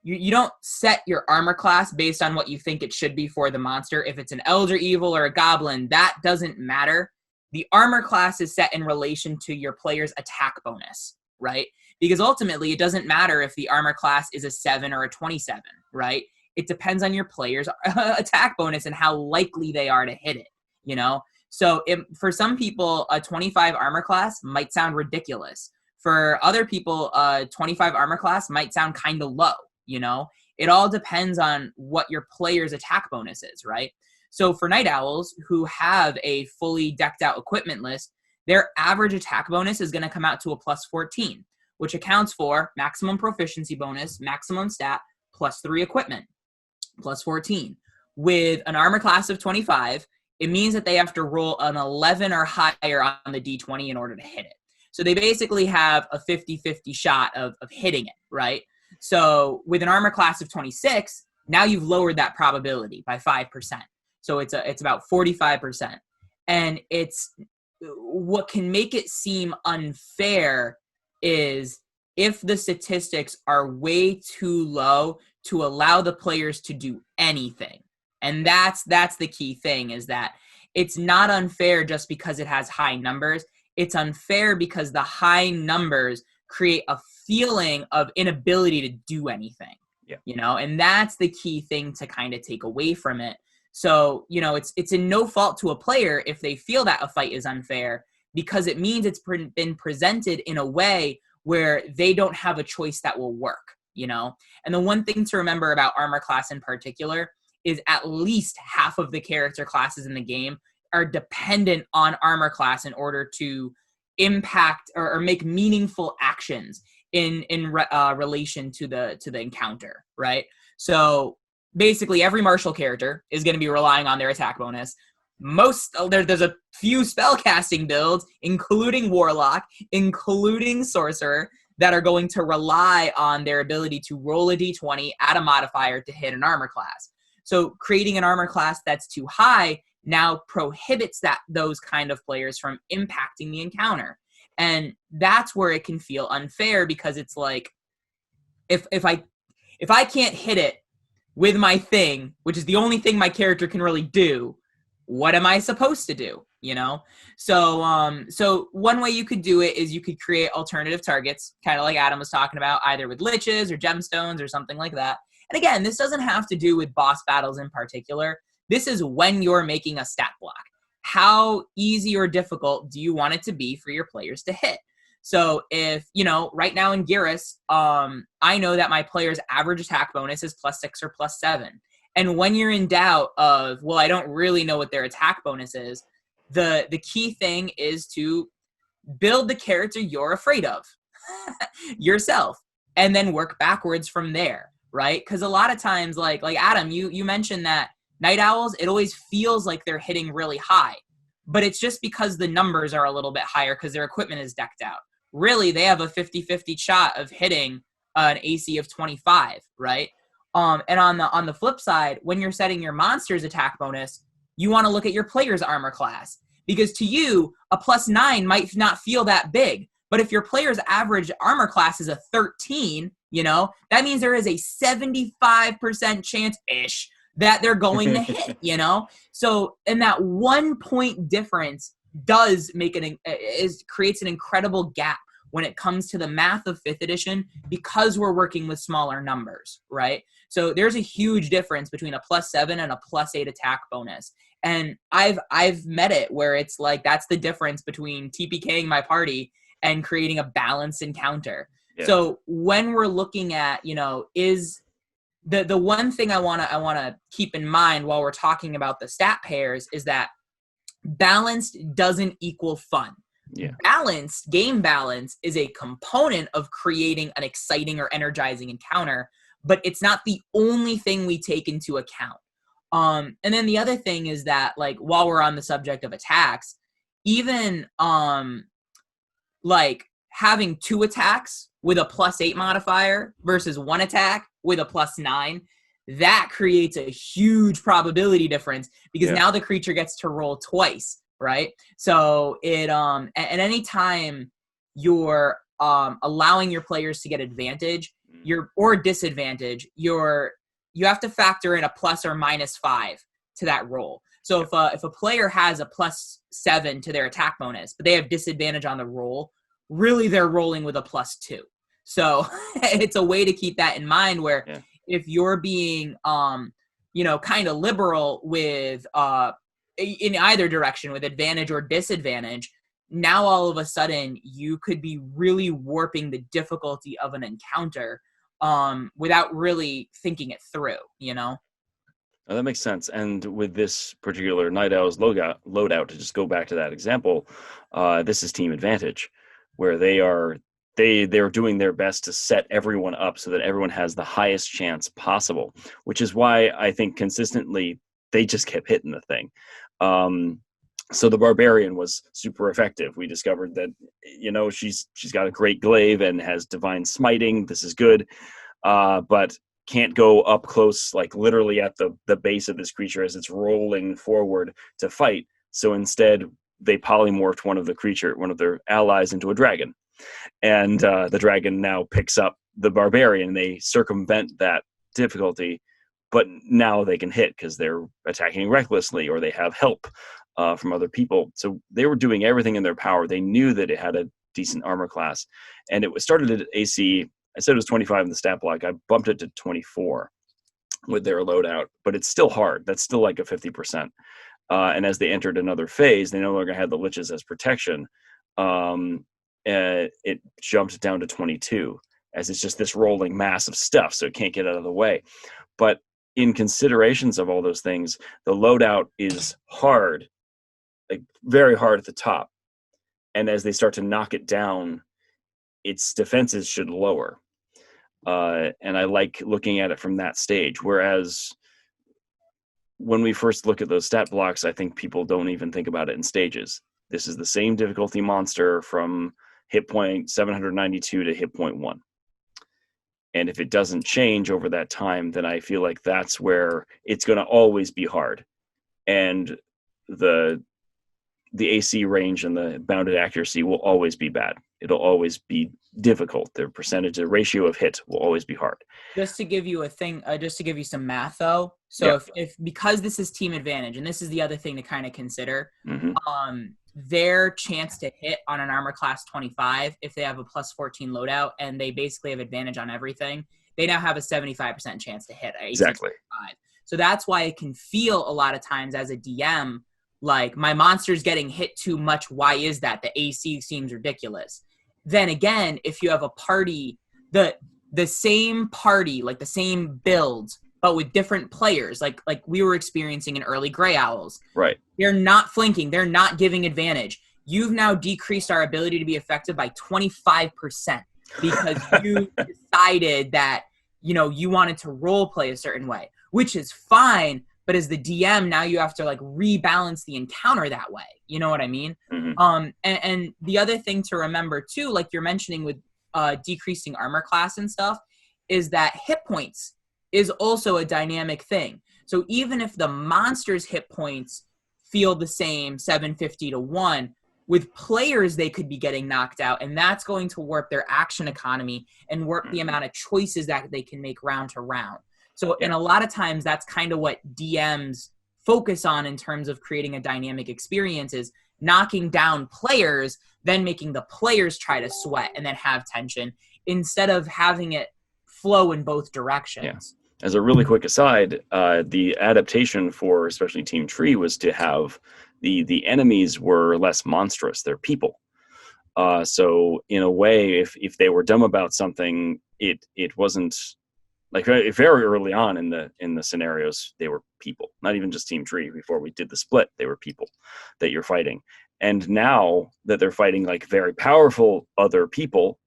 you don't set your armor class based on what you think it should be for the monster. If it's an elder evil or a goblin, that doesn't matter. The armor class is set in relation to your player's attack bonus, right? Because ultimately, it doesn't matter if the armor class is a 7 or a 27, right? It depends on your player's attack bonus and how likely they are to hit it, you know? So for some people, a 25 armor class might sound ridiculous. For other people, a 25 armor class might sound kind of low. You know, it all depends on what your player's attack bonus is, right? So for Night Owls who have a fully decked out equipment list, their average attack bonus is going to come out to a plus 14, which accounts for maximum proficiency bonus, maximum stat, plus 3 equipment, plus 14. With an armor class of 25, it means that they have to roll an 11 or higher on the D20 in order to hit it. So they basically have a 50-50 shot of hitting it, right? So with an armor class of 26, now you've lowered that probability by 5%. So it's about 45%. And it's what can make it seem unfair is if the statistics are way too low to allow the players to do anything. And that's the key thing, is that it's not unfair just because it has high numbers. It's unfair because the high numbers create a feeling of inability to do anything, you know, and that's the key thing to kind of take away from it. So, you know, it's in no fault to a player if they feel that a fight is unfair, because it means it's been presented in a way where they don't have a choice that will work, you know. And the one thing to remember about armor class in particular is at least half of the character classes in the game are dependent on armor class in order to impact or make meaningful actions in relation to the encounter, right? So basically every martial character is going to be relying on their attack bonus. There's a few spellcasting builds, including warlock, including sorcerer, that are going to rely on their ability to roll a d20, add a modifier to hit an armor class. So creating an armor class that's too high now prohibits those kind of players from impacting the encounter. And that's where it can feel unfair, because it's like, if I can't hit it with my thing, which is the only thing my character can really do, what am I supposed to do? You know? So one way you could do it is you could create alternative targets, kind of like Adam was talking about, either with liches or gemstones or something like that. And again, this doesn't have to do with boss battles in particular. This is when you're making a stat block. How easy or difficult do you want it to be for your players to hit? So if, you know, right now in Garrus, I know that my player's average attack bonus is +6 or +7. And when you're in doubt of, well, I don't really know what their attack bonus is, the key thing is to build the character you're afraid of yourself, and then work backwards from there, right? Because a lot of times, like Adam, you mentioned that Night Owls, it always feels like they're hitting really high, but it's just because the numbers are a little bit higher because their equipment is decked out. really they have a 50-50 shot of hitting an AC of 25, right? And on the flip side, when you're setting your monster's attack bonus, you want to look at your player's armor class, because to you, a +9 might not feel that big. But if your player's average armor class is a 13, that means there is a 75% chance-ish that they're going to hit, So, and that 1 point difference does creates an incredible gap when it comes to the math of 5th edition, because we're working with smaller numbers, right? So there's a huge difference between a +7 and a +8 attack bonus. And I've met it where it's like, that's the difference between TPKing my party and creating a balanced encounter. Yeah. So when we're looking at, is the one thing I want to keep in mind while we're talking about the stat pairs is that balanced doesn't equal fun. Yeah. Game balance is a component of creating an exciting or energizing encounter, but it's not the only thing we take into account. And then the other thing is that, like, while we're on the subject of attacks, even like having 2 attacks with a +8 modifier versus 1 attack with a +9, that creates a huge probability difference, because now the creature gets to roll twice, right? So it and anytime you're allowing your players to get advantage, or disadvantage, you have to factor in a + or -5 to that roll. So if a player has a +7 to their attack bonus, but they have disadvantage on the roll, really they're rolling with a +2. So it's a way to keep that in mind, where if you're being, kind of liberal with in either direction with advantage or disadvantage, now all of a sudden you could be really warping the difficulty of an encounter without really thinking it through, Oh, that makes sense. And with this particular Night Owl's loadout, to just go back to that example, this is team advantage, where they're doing their best to set everyone up so that everyone has the highest chance possible, which is why I think consistently they just kept hitting the thing. So the Barbarian was super effective. We discovered that, she's got a great glaive and has divine smiting. This is good, but can't go up close, like literally at the base of this creature as it's rolling forward to fight. So instead, they polymorphed one of their allies into a dragon. And the dragon now picks up the Barbarian. They circumvent that difficulty, but now they can hit because they're attacking recklessly, or they have help from other people. So they were doing everything in their power. They knew that it had a decent armor class, and it was started at AC. I said it was 25 in the stat block. I bumped it to 24 with their loadout, but it's still hard. That's still like a 50%. And as they entered another phase, they no longer had the liches as protection. It jumped down to 22, as it's just this rolling mass of stuff, so it can't get out of the way. But in considerations of all those things, the loadout is hard, like very hard at the top. And as they start to knock it down, its defenses should lower. And I like looking at it from that stage. Whereas when we first look at those stat blocks, I think people don't even think about it in stages. This is the same difficulty monster from hit point 792 to hit point 1. And if it doesn't change over that time, then I feel like that's where it's going to always be hard. And the AC range and the bounded accuracy will always be bad. It'll always be difficult. The ratio of hit will always be hard. Just to give you just to give you some math though. So if because this is team advantage, and this is the other thing to kind of consider, their chance to hit on an armor class 25, if they have a +14 loadout and they basically have advantage on everything, they now have a 75% chance to hit. Exactly. 25. So that's why it can feel a lot of times as a DM like, my monster's getting hit too much. Why is that? The AC seems ridiculous. Then again, if you have a party, the same party, like the same builds, but with different players, like we were experiencing in early Grey Owls. Right. They're not flanking. They're not giving advantage. You've now decreased our ability to be effective by 25% because you decided that, you wanted to role play a certain way, which is fine. but as the DM, now you have to like rebalance the encounter that way. You know what I mean? Mm-hmm. And the other thing to remember too, like you're mentioning with decreasing armor class and stuff, is that hit points is also a dynamic thing. So even if the monster's hit points feel the same, 750 to 1, with players they could be getting knocked out, and that's going to warp their action economy and warp the amount of choices that they can make round to round. So and a lot of times that's kind of what DMs focus on in terms of creating a dynamic experience, is knocking down players, then making the players try to sweat and then have tension, instead of having it flow in both directions. Yeah. As a really quick aside, the adaptation for especially Team Tree was to have the enemies were less monstrous. They're people. So in a way, if they were dumb about something, it wasn't like very early on in the scenarios, they were people. Not even just Team Tree. Before we did the split, they were people that you're fighting. And now that they're fighting like very powerful other people,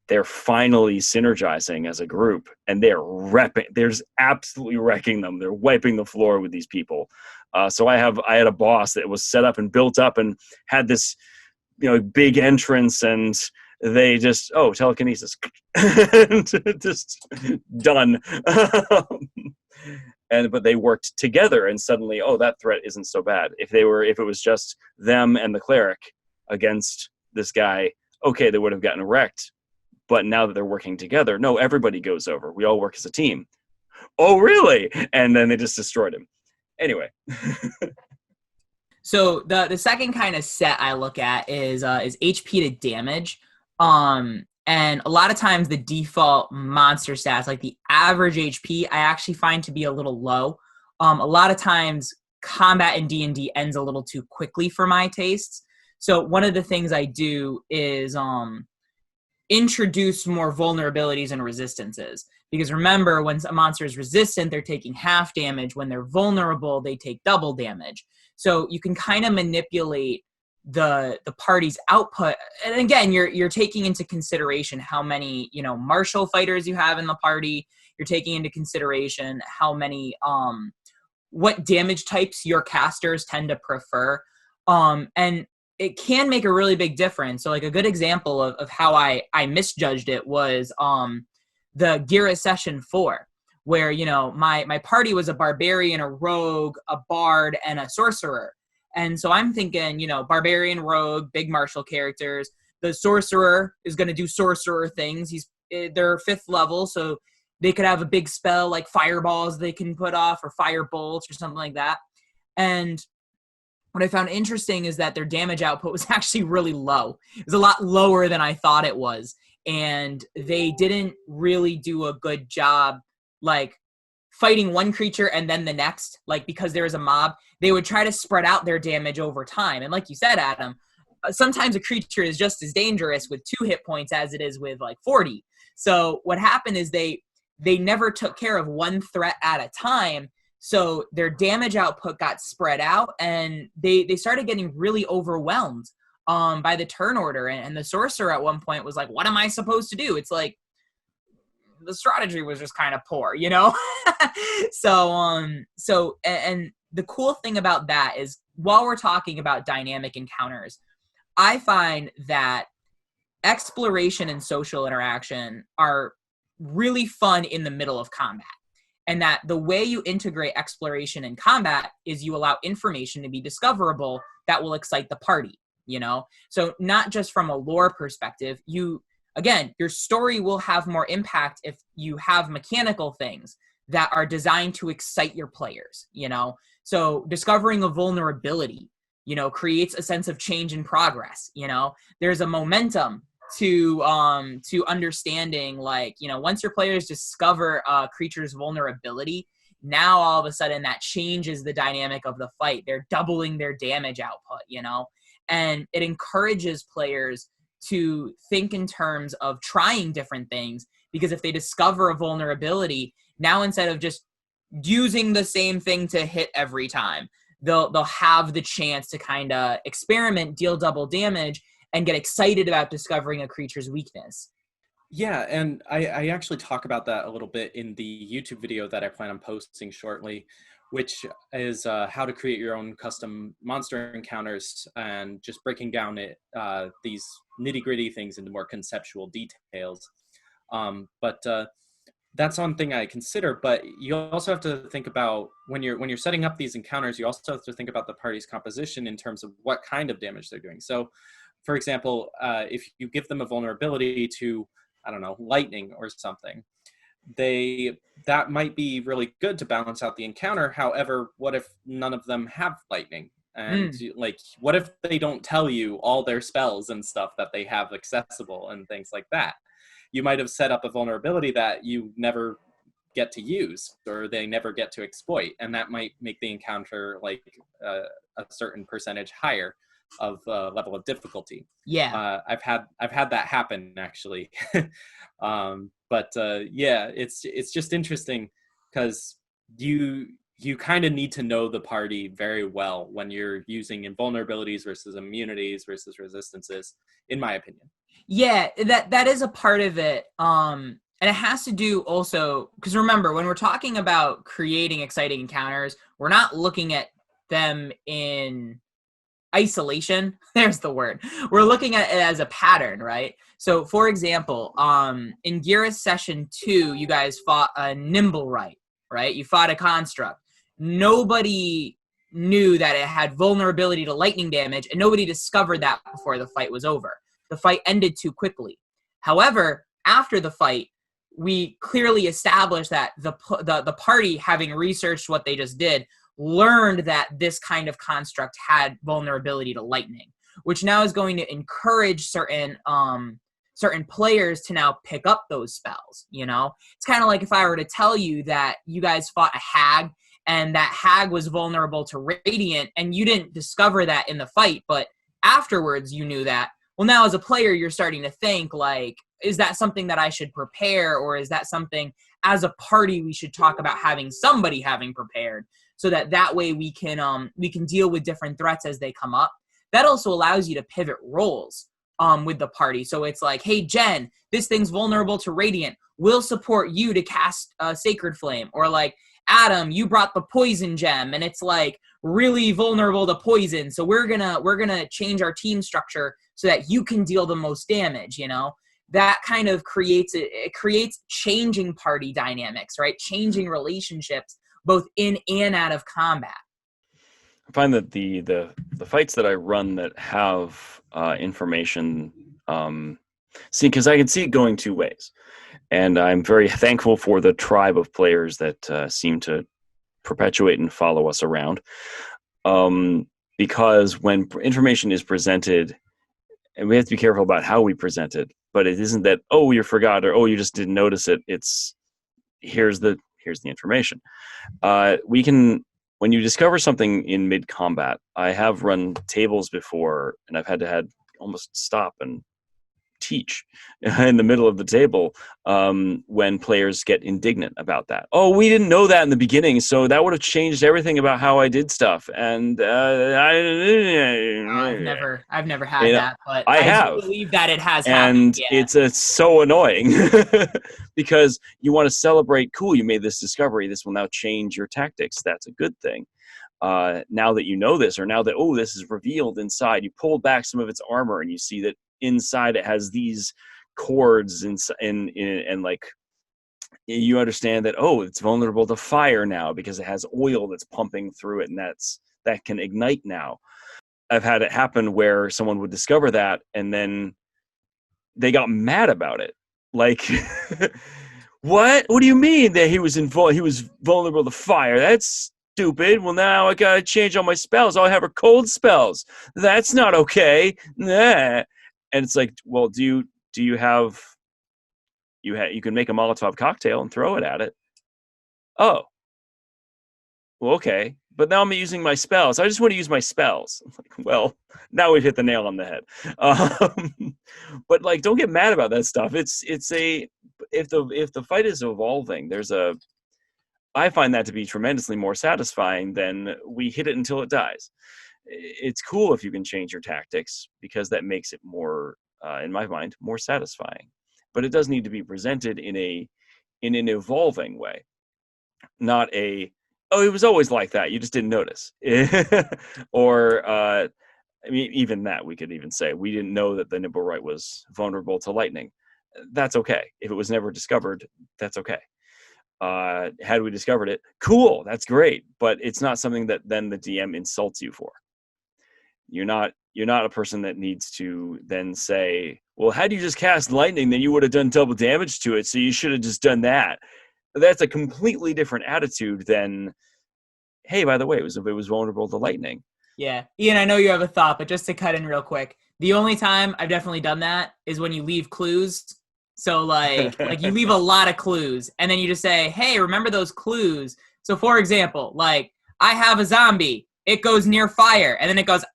they're finally synergizing as a group, and they're absolutely wrecking them. They're wiping the floor with these people. So I had a boss that was set up and built up and had this, big entrance, and they just, telekinesis, just done. But they worked together, and suddenly, that threat isn't so bad. If it was just them and the cleric against this guy, okay, they would have gotten wrecked. But now that they're working together, no, everybody goes over. We all work as a team. Oh, really? And then they just destroyed him. Anyway. So the second kind of set I look at is HP to damage. And a lot of times the default monster stats, like the average HP, I actually find to be a little low. A lot of times combat in D&D ends a little too quickly for my tastes. So one of the things I do is introduce more vulnerabilities and resistances. Because remember, when a monster is resistant, they're taking half damage. When they're vulnerable, they take double damage. So you can kind of manipulate the party's output. And again, you're taking into consideration how many, martial fighters you have in the party. You're taking into consideration how many, what damage types your casters tend to prefer. And it can make a really big difference. So like a good example of how I misjudged it was the Gira Session 4, where, my party was a barbarian, a rogue, a bard, and a sorcerer. And so I'm thinking, barbarian, rogue, big martial characters. The sorcerer is going to do sorcerer things. They're 5th level, so they could have a big spell like fireballs they can put off, or fire bolts or something like that. And what I found interesting is that their damage output was actually really low. It was a lot lower than I thought it was. And they didn't really do a good job, like, fighting one creature and then the next. Like, because there was a mob, they would try to spread out their damage over time. And like you said, Adam, sometimes a creature is just as dangerous with 2 hit points as it is with, like, 40. So what happened is they never took care of one threat at a time. So their damage output got spread out, and they started getting really overwhelmed by the turn order. And the sorcerer at one point was like, what am I supposed to do? It's like, the strategy was just kind of poor, So the cool thing about that is, while we're talking about dynamic encounters, I find that exploration and social interaction are really fun in the middle of combat. And that the way you integrate exploration and combat is you allow information to be discoverable that will excite the party, So not just from a lore perspective, your story will have more impact if you have mechanical things that are designed to excite your players, So discovering a vulnerability, creates a sense of change and progress, There's a momentum to understanding, like, once your players discover a creature's vulnerability, now all of a sudden that changes the dynamic of the fight. They're doubling their damage output, and it encourages players to think in terms of trying different things, because if they discover a vulnerability, now instead of just using the same thing to hit every time, they'll have the chance to kind of experiment, deal double damage, and get excited about discovering a creature's weakness. Yeah, and I actually talk about that a little bit in the YouTube video that I plan on posting shortly, which is how to create your own custom monster encounters, and just breaking down these nitty-gritty things into more conceptual details. But that's one thing I consider. But you also have to think about when you're setting up these encounters, you also have to think about the party's composition in terms of what kind of damage they're doing. So, for example, if you give them a vulnerability to, I don't know, lightning or something, that might be really good to balance out the encounter. However, what if none of them have lightning? And like, what if they don't tell you all their spells and stuff that they have accessible and things like that? You might have set up a vulnerability that you never get to use, or they never get to exploit, and that might make the encounter like a certain percentage higher of level of difficulty. Yeah. I've had that happen actually. But yeah, it's just interesting because you kind of need to know the party very well when you're using invulnerabilities versus immunities versus resistances, in my opinion. Yeah, that is a part of it. And it has to do also, because remember, when we're talking about creating exciting encounters, we're not looking at them in isolation. There's the word. We're looking at it as a pattern, right? So, for example, in Geras Session 2, you guys fought a Nimblewright, right? You fought a construct. Nobody knew that it had vulnerability to lightning damage, and nobody discovered that before the fight was over. The fight ended too quickly. However, after the fight, we clearly established that the party, having researched what they just did, learned that this kind of construct had vulnerability to lightning, which now is going to encourage certain players to now pick up those spells. You know, it's kind of like if I were to tell you that you guys fought a hag and that hag was vulnerable to radiant, and you didn't discover that in the fight, but afterwards you knew that. Well, now as a player, you're starting to think, like, is that something that I should prepare, or is that something as a party we should talk about having somebody having prepared, so that way we can deal with different threats as they come up. That also allows you to pivot roles with the party. So it's like, hey, Jen, this thing's vulnerable to radiant. We'll support you to cast Sacred Flame. Or like, Adam, you brought the poison gem, and it's like really vulnerable to poison. So we're gonna change our team structure so that you can deal the most damage. You know, that kind of creates changing party dynamics, right? Changing relationships both in and out of combat. I find that the fights that I run that have information, because I can see it going two ways, and I'm very thankful for the tribe of players that seem to perpetuate and follow us around, because when information is presented, and we have to be careful about how we present it, but it isn't that, oh, you forgot, or oh, you just didn't notice it. It's here's the information. When you discover something in mid-combat, I have run tables before, and I've had to almost stop and teach in the middle of the table when players get indignant about that. Oh, we didn't know that in the beginning, so that would have changed everything about how I did stuff. And I've never had that, but I have. Believe that it has and happened. Yeah. It's so annoying because you want to celebrate. Cool, you made this discovery. This will now change your tactics. That's a good thing. Now that you know this, or now that this is revealed inside, you pull back some of its armor and you see that inside it has these cords and like you understand that it's vulnerable to fire now because it has oil that's pumping through it, and that can ignite now. I've had it happen where someone would discover that and then they got mad about it. Like, what do you mean that he was vulnerable to fire? That's stupid. Well, now I gotta change all my spells. All I have are cold spells. That's not okay. Nah. And it's like, well, do you have you can make a Molotov cocktail and throw it at it. Oh, well, okay. But now I'm using my spells. I just want to use my spells. I'm like, well, now we've hit the nail on the head. But like, don't get mad about that stuff. If the fight is evolving, I find that to be tremendously more satisfying than we hit it until it dies. It's cool if you can change your tactics, because that makes it more, in my mind, more satisfying. But it does need to be presented in an evolving way, not a oh, it was always like that. You just didn't notice. Or, I mean, even that, we could even say, we didn't know that the Nibelright was vulnerable to lightning. That's okay. If it was never discovered, that's okay. Had we discovered it, cool, that's great. But it's not something that then the DM insults you for. You're not a person that needs to then say, well, had you just cast lightning, then you would have done double damage to it, so you should have just done that. That's a completely different attitude than, hey, by the way, it was vulnerable to lightning. Yeah. Ian, I know you have a thought, but just to cut in real quick, the only time I've definitely done that is when you leave clues. So like you leave a lot of clues and then you just say, hey, remember those clues? So for example, like I have a zombie, it goes near fire and then it goes,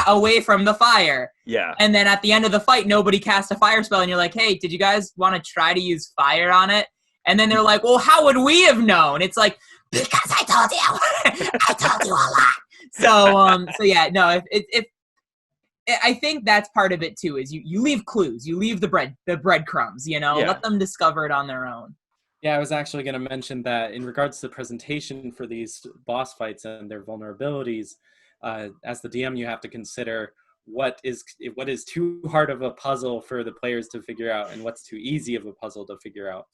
away from the fire. Yeah. And then at the end of the fight, nobody cast a fire spell and you're like, hey, did you guys want to try to use fire on it? And then they're like, well, how would we have known? It's like, because I told you. I told you a lot. So yeah, no, if I think that's part of it too, is you leave clues, you leave the breadcrumbs, let them discover it on their own. Yeah, I was actually going to mention that in regards to the presentation for these boss fights and their vulnerabilities, as the DM, you have to consider what is too hard of a puzzle for the players to figure out and what's too easy of a puzzle to figure out.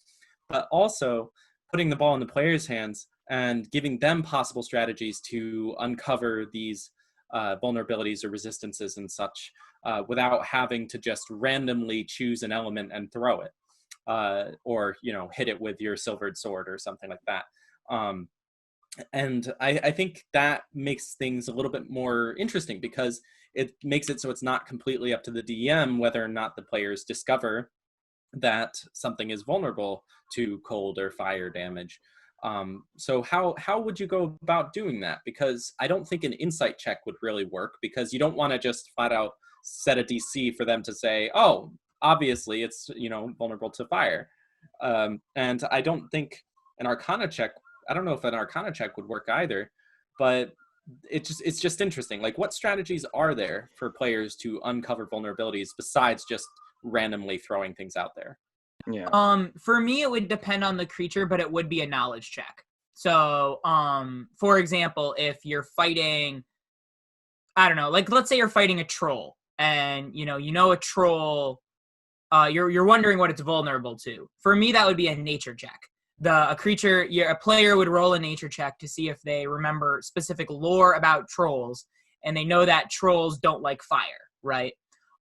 But also putting the ball in the players' hands and giving them possible strategies to uncover these vulnerabilities or resistances and such without having to just randomly choose an element and throw it or hit it with your silvered sword or something like that. And I think that makes things a little bit more interesting because it makes it so it's not completely up to the DM whether or not the players discover that something is vulnerable to cold or fire damage. So how would you go about doing that? Because I don't think an insight check would really work because you don't want to just flat out set a DC for them to say, oh, obviously it's, vulnerable to fire. And I don't think an Arcana check, I don't know if an Arcana check would work either, but it's just interesting. Like, what strategies are there for players to uncover vulnerabilities besides just randomly throwing things out there? Yeah. For me, it would depend on the creature, but it would be a knowledge check. So, for example, if you're fighting, I don't know, like let's say you're fighting a troll, and a troll, you're wondering what it's vulnerable to. For me, that would be a nature check. A player would roll a nature check to see if they remember specific lore about trolls, and they know that trolls don't like fire, right?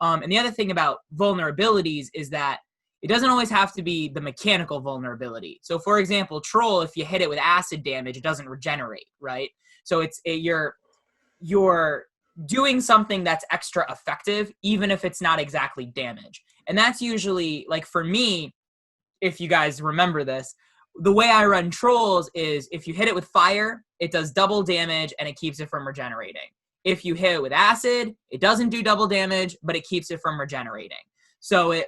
And the other thing about vulnerabilities is that it doesn't always have to be the mechanical vulnerability. So, for example, troll, if you hit it with acid damage, it doesn't regenerate, right? So you're doing something that's extra effective, even if it's not exactly damage. And that's usually, like for me, if you guys remember this, the way I run trolls is if you hit it with fire, it does double damage and it keeps it from regenerating. If you hit it with acid, it doesn't do double damage, but it keeps it from regenerating. So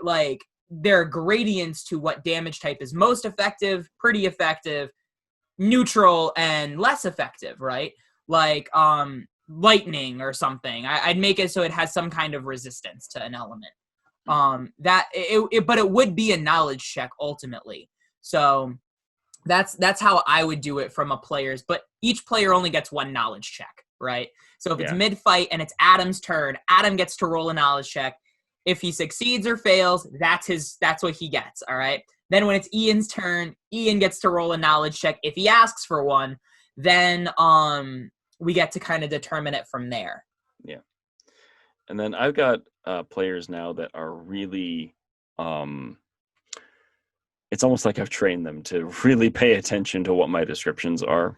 there are gradients to what damage type is most effective, pretty effective, neutral, and less effective, right? Like lightning or something. I'd make it so it has some kind of resistance to an element. But it would be a knowledge check ultimately. So that's how I would do it from a player's. But each player only gets one knowledge check, right? So if it's mid-fight and it's Adam's turn, Adam gets to roll a knowledge check. If he succeeds or fails, that's what he gets, all right? Then when it's Ian's turn, Ian gets to roll a knowledge check. If he asks for one, then we get to kind of determine it from there. Yeah. And then I've got players now that are really, it's almost like I've trained them to really pay attention to what my descriptions are.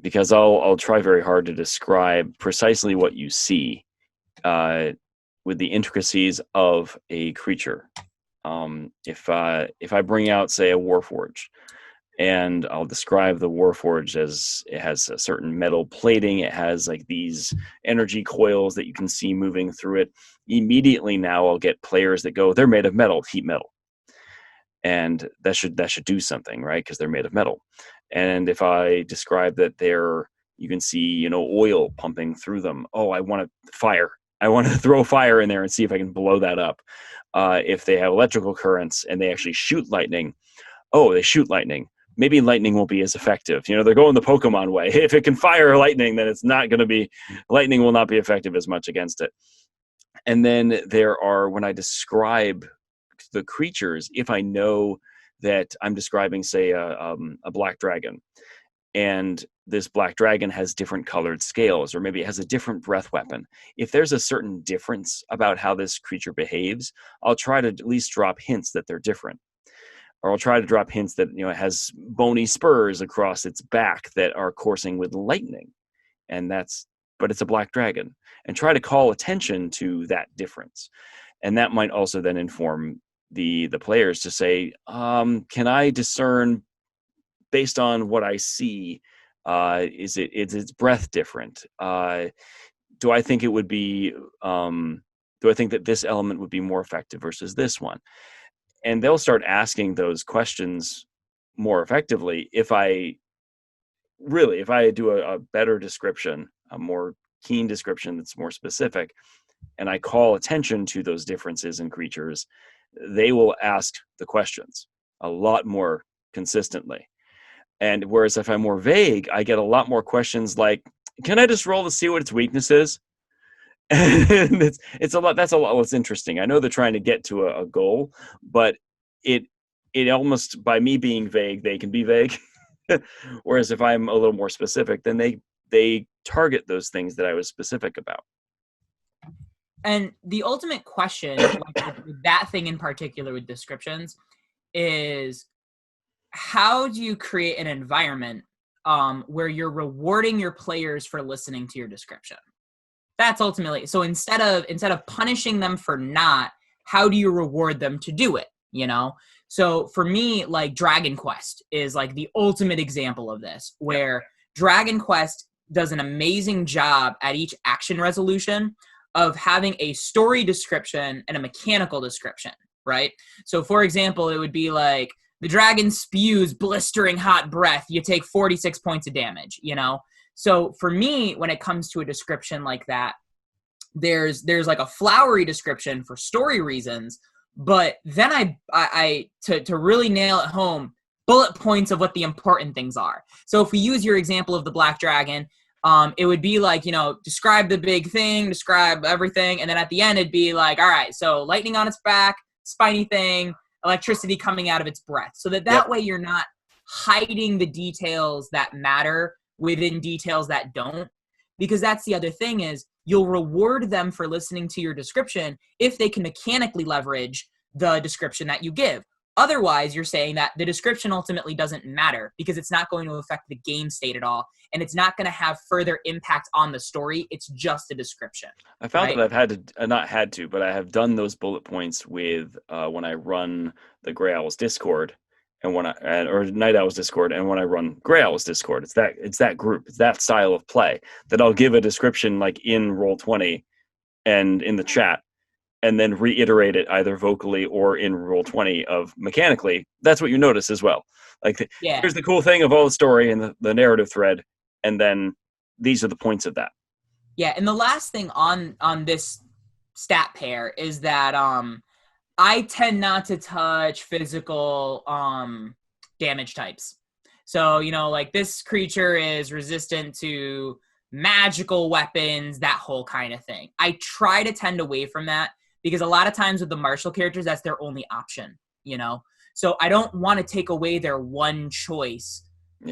Because I'll try very hard to describe precisely what you see with the intricacies of a creature. If I bring out, say, a Warforge, and I'll describe the Warforge as it has a certain metal plating, it has like these energy coils that you can see moving through it. Immediately now I'll get players that go, they're made of metal, heat metal. And that should do something, right? Because they're made of metal. And if I describe that you can see, oil pumping through them. Oh, I want fire. I want to throw fire in there and see if I can blow that up. If they have electrical currents and they actually shoot lightning, oh, they shoot lightning. maybe lightning won't be as effective. They're going the Pokemon way. If it can fire lightning, then it's not going to be, lightning will not be effective as much against it. And then there are, when I describe the creatures, if I know that I'm describing, say, a black dragon, and this black dragon has different colored scales, or maybe it has a different breath weapon. If there's a certain difference about how this creature behaves, I'll try to at least drop hints that they're different. Or I'll try to drop hints that, it has bony spurs across its back that are coursing with lightning. But it's a black dragon. And try to call attention to that difference. And that might also then inform the players to say, can I discern, based on what I see, is its breath different? Do I think it would be, do I think that this element would be more effective versus this one? And they'll start asking those questions more effectively if I do a better description, a more keen description that's more specific, and I call attention to those differences in creatures. They will ask the questions a lot more consistently. And whereas if I'm more vague, I get a lot more questions like, can I just roll to see what its weakness is? And it's a lot. That's a lot. What's interesting. I know they're trying to get to a goal, but it almost, by me being vague, they can be vague. Whereas if I'm a little more specific, then they target those things that I was specific about. And the ultimate question, like with that thing in particular with descriptions, is how do you create an environment where you're rewarding your players for listening to your description? That's ultimately, so instead of punishing them for not, how do you reward them to do it? So for me, like Dragon Quest is like the ultimate example of this, where Dragon Quest does an amazing job at each action resolution of having a story description and a mechanical description, right? So for example, it would be like, the dragon spews blistering hot breath, you take 46 points of damage, So for me, when it comes to a description like that, there's like a flowery description for story reasons, but then I to really nail it home, bullet points of what the important things are. So if we use your example of the black dragon, it would be like, describe the big thing, describe everything, and then at the end it'd be like, all right, so lightning on its back, spiny thing, electricity coming out of its breath. So that way you're not hiding the details that matter within details that don't. Because that's the other thing, is you'll reward them for listening to your description if they can mechanically leverage the description that you give. Otherwise, you're saying that the description ultimately doesn't matter because it's not going to affect the game state at all, and it's not going to have further impact on the story. It's just a description. I found that I've had to, not had to, but I have done those bullet points with when I run the Grey Owls Discord, and or Night Owls Discord, and when I run Grey Owls Discord. It's that group, it's that style of play that I'll give a description like in Roll20 and in the chat, and then reiterate it either vocally or in Roll20 of mechanically. That's what you notice as well. Like, here's the cool thing of all the story and the narrative thread, and then these are the points of that. Yeah, and the last thing on this stat pair is that I tend not to touch physical damage types. So, like this creature is resistant to magical weapons, that whole kind of thing. I try to tend away from that because a lot of times with the martial characters, that's their only option, So I don't want to take away their one choice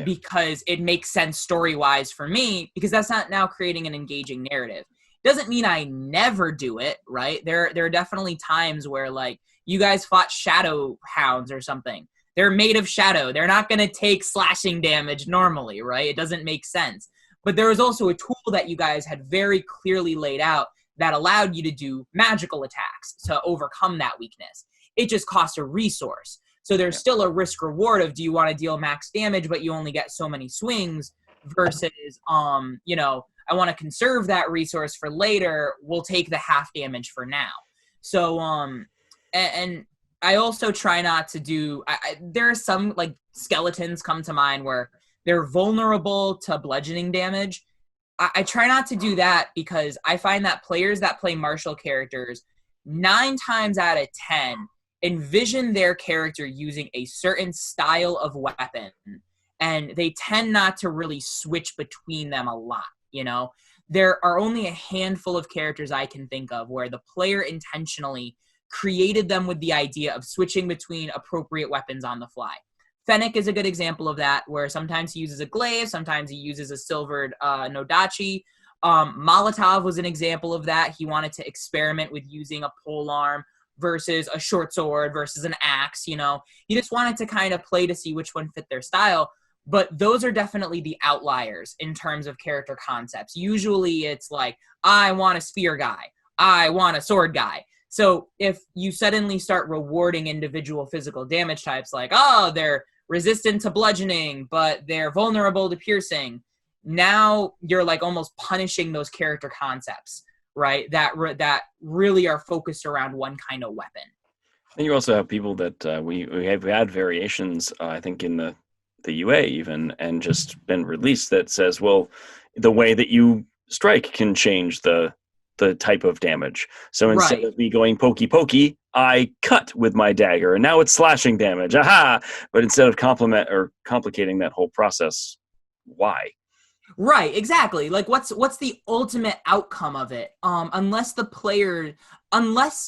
because it makes sense story-wise for me, because that's not now creating an engaging narrative. Doesn't mean I never do it, right? There are definitely times where, like, you guys fought shadow hounds or something. They're made of shadow. They're not going to take slashing damage normally, right? It doesn't make sense. But there was also a tool that you guys had very clearly laid out that allowed you to do magical attacks to overcome that weakness. It just costs a resource. So there's still a risk reward of, do you want to deal max damage, but you only get so many swings versus, I want to conserve that resource for later. We'll take the half damage for now. So, and I also try not to do, there are some like skeletons come to mind where they're vulnerable to bludgeoning damage. I try not to do that because I find that players that play martial characters, 9 times out of 10, envision their character using a certain style of weapon, and they tend not to really switch between them a lot, you know? There are only a handful of characters I can think of where the player intentionally created them with the idea of switching between appropriate weapons on the fly. Fennec is a good example of that, where sometimes he uses a glaive, sometimes he uses a silvered Nodachi. Molotov was an example of that. He wanted to experiment with using a polearm versus a short sword versus an axe, you know. He just wanted to kind of play to see which one fit their style. But those are definitely the outliers in terms of character concepts. Usually it's like, I want a spear guy. I want a sword guy. So if you suddenly start rewarding individual physical damage types like, oh, they're resistant to bludgeoning, but they're vulnerable to piercing, now you're like almost punishing those character concepts, right? That really are focused around one kind of weapon. And you also have people that we have had variations, I think, in the UA even, and just been released that says, well, the way that you strike can change the type of damage. So instead of me going pokey, I cut with my dagger, and now it's slashing damage. Aha! But instead of complicating that whole process, why? Right, exactly. Like, what's the ultimate outcome of it? Unless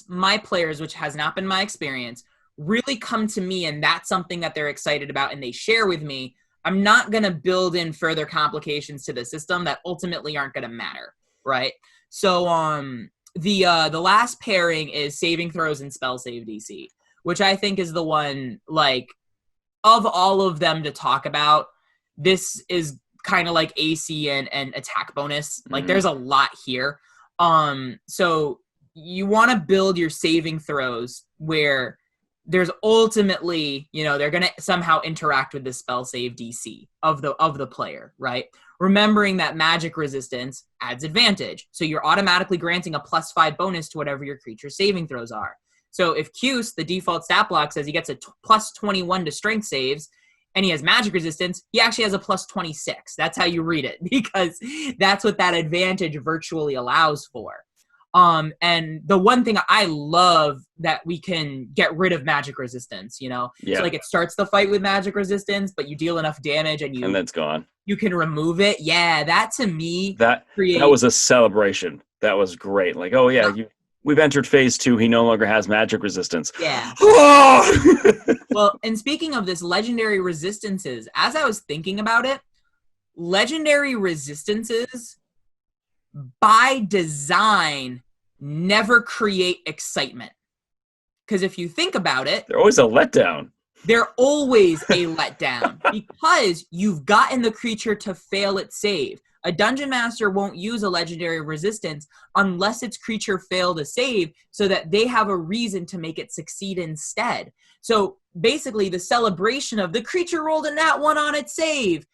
my players, which has not been my experience, really come to me and that's something that they're excited about and they share with me, I'm not going to build in further complications to the system that ultimately aren't going to matter, right? So the last pairing is saving throws and spell save DC, which I think is the one, like, of all of them to talk about, this is kind of like AC and attack bonus. Like, there's a lot here. So you want to build your saving throws where there's ultimately, you know, they're going to somehow interact with the spell save DC of the player, right? Remembering that magic resistance adds advantage. So you're automatically granting a +5 bonus to whatever your creature's saving throws are. So if Cuse, the default stat block, says he gets a +21 to strength saves, and he has magic resistance, he actually has a +26. That's how you read it, because that's what that advantage virtually allows for. And the one thing I love that we can get rid of magic resistance, you know? Yeah. So like it starts the fight with magic resistance, but you deal enough damage and that's gone. You can remove it. Yeah, that to me that was a celebration. That was great. Like, oh yeah, we've entered phase 2. He no longer has magic resistance. Yeah. Well, and speaking of this, legendary resistances, as I was thinking about it, legendary resistances by design never create excitement. Because if you think about it, they're always a letdown. They're always a letdown because you've gotten the creature to fail its save. A dungeon master won't use a legendary resistance unless its creature failed a save so that they have a reason to make it succeed instead. So basically the celebration of the creature rolled a nat 1 on its save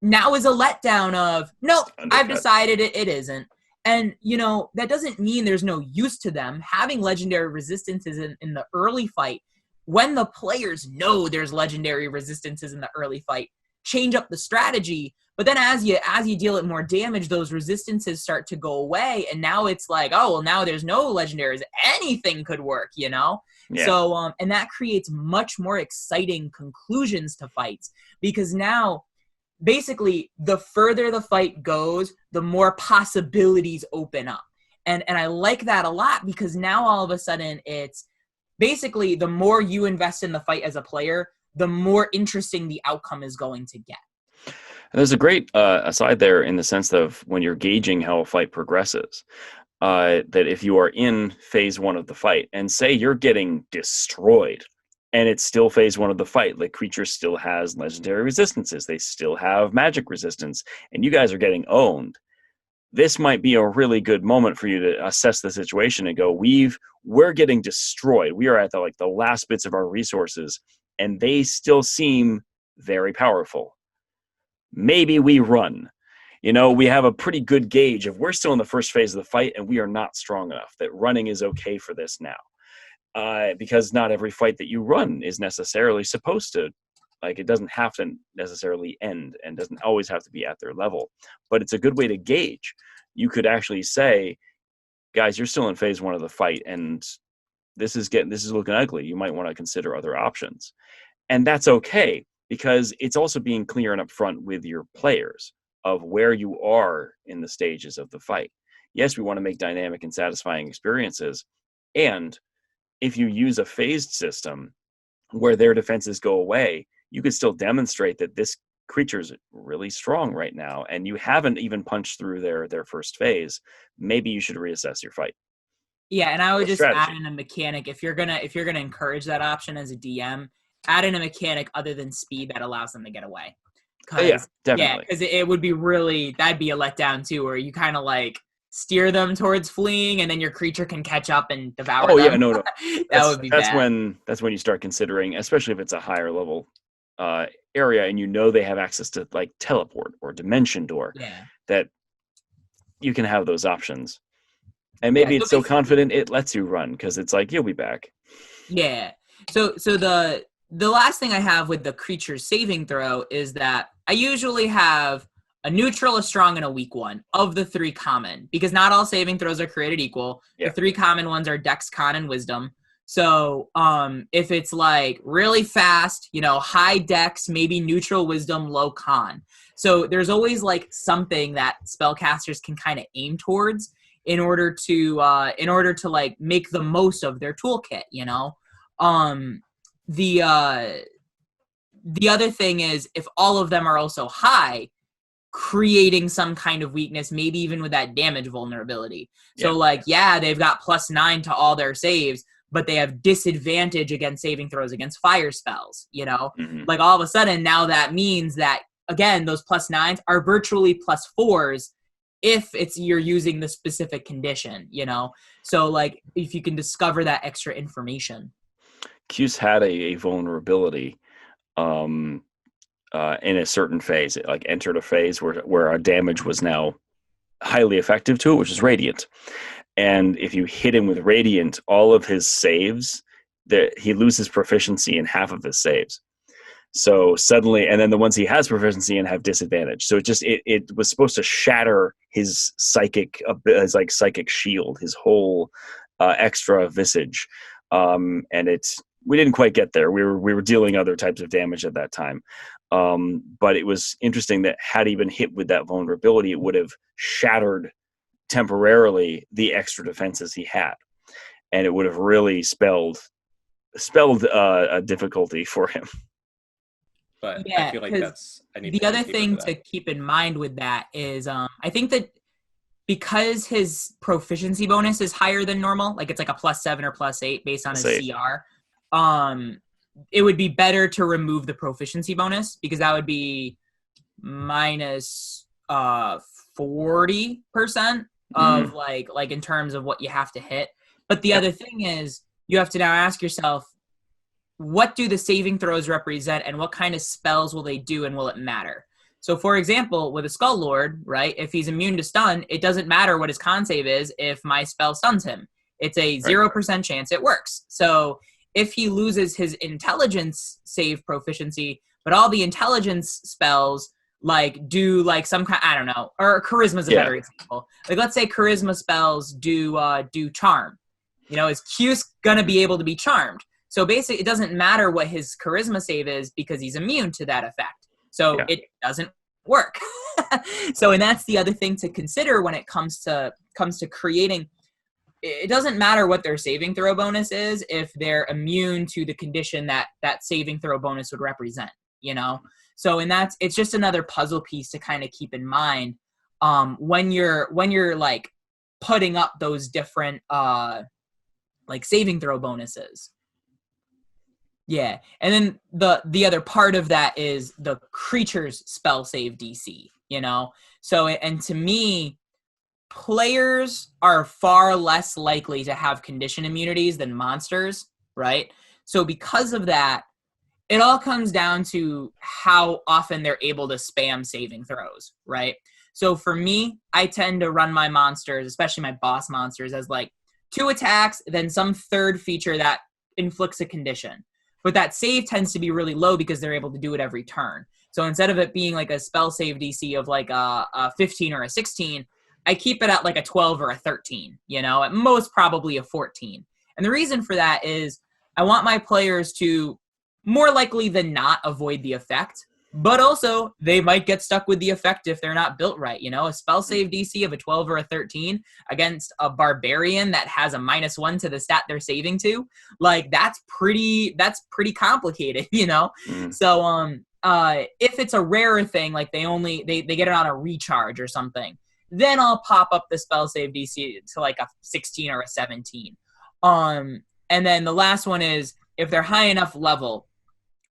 now is a letdown of, nope, I've decided it isn't. And, you know, that doesn't mean there's no use to them. Having legendary resistances in the early fight, when the players know there's legendary resistances in the early fight, change up the strategy. But then as you deal it more damage, those resistances start to go away. And now it's like, oh, well, now there's no legendaries. Anything could work, you know? Yeah. So, and that creates much more exciting conclusions to fights, because now basically the further the fight goes, the more possibilities open up. And I like that a lot, because now all of a sudden it's basically the more you invest in the fight as a player, the more interesting the outcome is going to get. And there's a great aside there in the sense of when you're gauging how a fight progresses, that if you are in phase 1 of the fight and say you're getting destroyed, and it's still phase 1 of the fight, the creature still has legendary resistances, they still have magic resistance, and you guys are getting owned, this might be a really good moment for you to assess the situation and go, we're getting destroyed. We are at the last bits of our resources, and they still seem very powerful. Maybe we run. You know, we have a pretty good gauge of we're still in the first phase of the fight and we are not strong enough, that running is okay for this now. Because not every fight that you run is necessarily supposed to, it doesn't have to necessarily end and doesn't always have to be at their level. But it's a good way to gauge. You could actually say, guys, you're still in phase 1 of the fight, and this is looking ugly. You might want to consider other options. And that's okay, because it's also being clear and upfront with your players of where you are in the stages of the fight. Yes, we want to make dynamic and satisfying experiences. And if you use a phased system where their defenses go away, you could still demonstrate that this creature's really strong right now, and you haven't even punched through their first phase. Maybe you should reassess your fight. Yeah, and I would just strategy. add in a mechanic if you're gonna encourage that option as a DM. Add in a mechanic other than speed that allows them to get away. Yeah, definitely. because it would be that'd be a letdown too, where you kind of like steer them towards fleeing, and then your creature can catch up and devour them. Oh yeah, no. That would be that's bad. That's when you start considering, especially if it's a higher level area, and you know they have access to like teleport or dimension door. Yeah. That you can have those options, and maybe it's so confident it lets you run because it's like you'll be back. Yeah. So the last thing I have with the creature's saving throw is that I usually have a neutral, a strong, and a weak one of the 3 common, because not all saving throws are created equal. Yeah. The 3 common ones are Dex, Con, and Wisdom. So if it's like really fast, high Dex, maybe neutral Wisdom, low Con. So there's always like something that spellcasters can kind of aim towards in order to like make the most of their toolkit. The other thing is, if all of them are also high, creating some kind of weakness, maybe even with that damage vulnerability. So they've got +9 to all their saves, but they have disadvantage against saving throws against fire spells, Mm-hmm. Like all of a sudden now that means that, again, those +9s are virtually +4s if you're using the specific condition, So like if you can discover that extra information. Cuse had a vulnerability in a certain phase. It like entered a phase where our damage was now highly effective to it, which is Radiant. And if you hit him with Radiant, all of his saves, he loses proficiency in half of his saves. So suddenly, and then the ones he has proficiency in have disadvantage. So it was supposed to shatter his psychic shield, his whole extra visage. And we didn't quite get there. We were dealing other types of damage at that time. But it was interesting that had he been hit with that vulnerability, it would have shattered temporarily the extra defenses he had, and it would have really spelled a difficulty for him. But yeah, I feel like the other thing to keep in mind with that is I think that because his proficiency bonus is higher than normal, like it's like a +7 or +8 based on his CR, it would be better to remove the proficiency bonus, because that would be minus 40% of like in terms of what you have to hit. But the other thing is, you have to now ask yourself, what do the saving throws represent, and what kind of spells will they do, and will it matter? So for example, with a Skull Lord, right, if he's immune to stun, it doesn't matter what his con save is if my spell stuns him. It's a 0% chance it works. So if he loses his intelligence save proficiency, but all the intelligence spells like do like some kind, I don't know, or charisma is a better example. Like let's say charisma spells do charm. Is Cuse gonna be able to be charmed? So basically, it doesn't matter what his charisma save is because he's immune to that effect. So it doesn't work. So, and that's the other thing to consider when it comes to creating. It doesn't matter what their saving throw bonus is if they're immune to the condition that saving throw bonus would represent, So, and it's just another puzzle piece to kind of keep in mind when you're like putting up those different like saving throw bonuses. Yeah, and then the other part of that is the creature's spell save DC, So, and to me, players are far less likely to have condition immunities than monsters, right? So because of that, it all comes down to how often they're able to spam saving throws, right? So for me, I tend to run my monsters, especially my boss monsters, as like 2 attacks, then some third feature that inflicts a condition. But that save tends to be really low because they're able to do it every turn. So instead of it being like a spell save DC of like a 15 or a 16, I keep it at like a 12 or a 13, at most probably a 14. And the reason for that is I want my players to more likely than not avoid the effect, but also they might get stuck with the effect if they're not built right. A spell save DC of a 12 or a 13 against a barbarian that has a -1 to the stat they're saving to, like that's pretty complicated, So if it's a rarer thing, like they get it on a recharge or something, then I'll pop up the spell save DC to like a 16 or a 17. And then the last one is if they're high enough level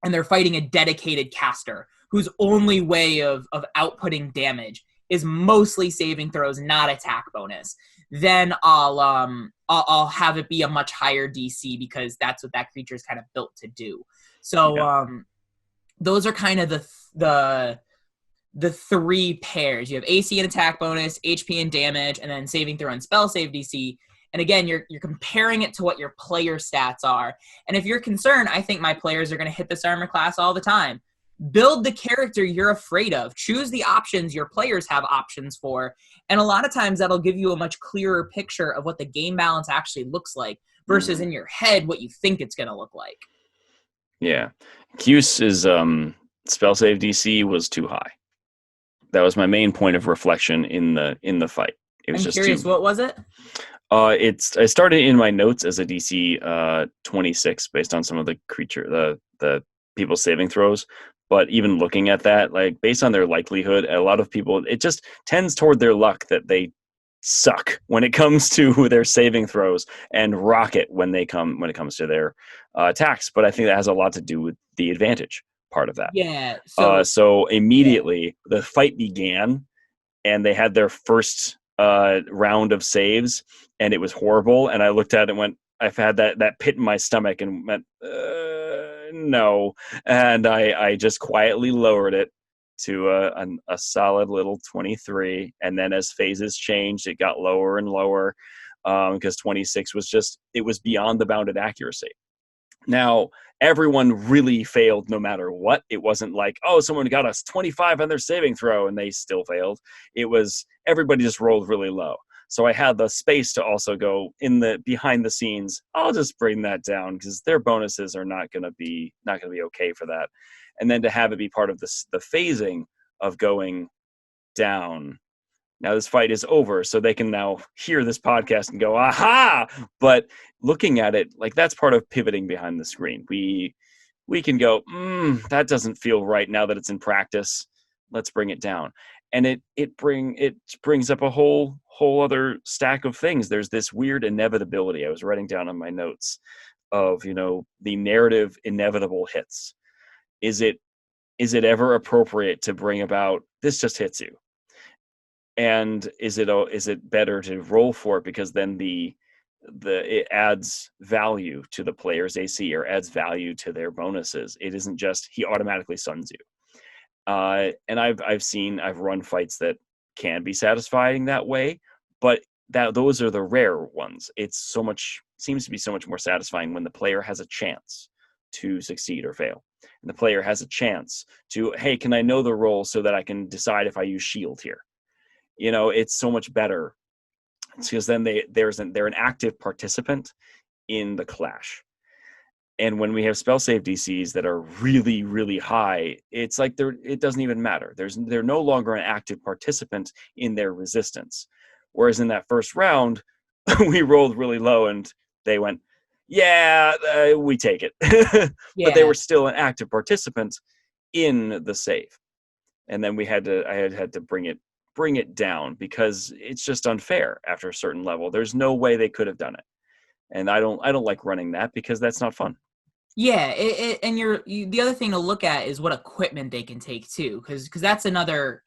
and they're fighting a dedicated caster whose only way of outputting damage is mostly saving throws, not attack bonus, then I'll have it be a much higher DC because that's what that creature is kind of built to do. So those are kind of the three pairs. You have AC and attack bonus, HP and damage, and then saving throw and spell save DC. And again, you're comparing it to what your player stats are. And if you're concerned, I think my players are going to hit this armor class all the time. Build the character you're afraid of. Choose the options your players have options for. And a lot of times that'll give you a much clearer picture of what the game balance actually looks like versus in your head what you think it's going to look like. Yeah. Cuse's spell save DC was too high. That was my main point of reflection in the fight. It was I'm just curious, what was it? I started in my notes as a DC 26 based on some of the the people's saving throws. But even looking at that, like based on their likelihood, a lot of people, it just tends toward their luck that they suck when it comes to their saving throws and rocket when it comes to their attacks. But I think that has a lot to do with the advantage part of that. Yeah. So immediately the fight began, and they had their first round of saves, and it was horrible. And I looked at it and went, I've had that pit in my stomach and went, no. And I just quietly lowered it to a solid little 23. And then as phases changed, it got lower and lower because 26 was beyond the bounded accuracy. Now, everyone really failed no matter what. It wasn't like, oh, someone got us 25 on their saving throw and they still failed. It was everybody just rolled really low. So I had the space to also go in the behind the scenes. I'll just bring that down because their bonuses are not going to be okay for that. And then to have it be part of the phasing of going down. Now this fight is over, so they can now hear this podcast and go, aha! But looking at it, like that's part of pivoting behind the screen. We can go, that doesn't feel right now that it's in practice. Let's bring it down. And it brings up a whole other stack of things. There's this weird inevitability I was writing down on my notes of, the narrative inevitable hits. Is it ever appropriate to bring about this just hits you? And is it better to roll for it because then it adds value to the player's AC or adds value to their bonuses? It isn't just he automatically stuns you. And I've run fights that can be satisfying that way, but those are the rare ones. Seems to be so much more satisfying when the player has a chance to succeed or fail. And the player has a chance to, hey, can I know the roll so that I can decide if I use shield here? It's so much better. It's because then they're an active participant in the clash. And when we have spell save DCs that are really, really high, it's like it doesn't even matter. They're no longer an active participant in their resistance. Whereas in that first round, we rolled really low and they went, yeah, we take it. Yeah. But they were still an active participant in the save. And then I had to bring it down because it's just unfair after a certain level. There's no way they could have done it. And I don't like running that because that's not fun. Yeah, and the other thing to look at is what equipment they can take too, because that's another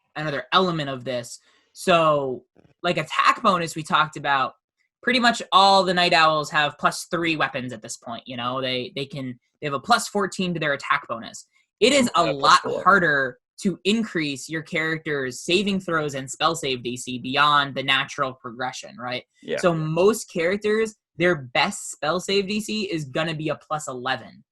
element of this. So, like attack bonus, we talked about. Pretty much all the Night Owls have +3 weapons at this point. They have a +14 to their attack bonus. It is a lot harder to increase your character's saving throws and spell save DC beyond the natural progression, right? Yeah. So most characters, their best spell save DC is going to be a +11,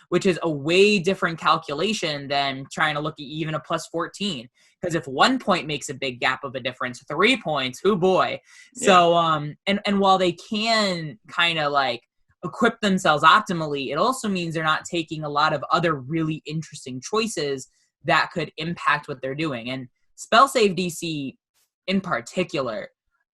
which is a way different calculation than trying to look at even a plus 14. Because if 1 point makes a big gap of a difference, 3 points, oh boy. Yeah. So, and while they can kind of like equip themselves optimally, it also means they're not taking a lot of other really interesting choices that could impact what they're doing. And spell save DC in particular,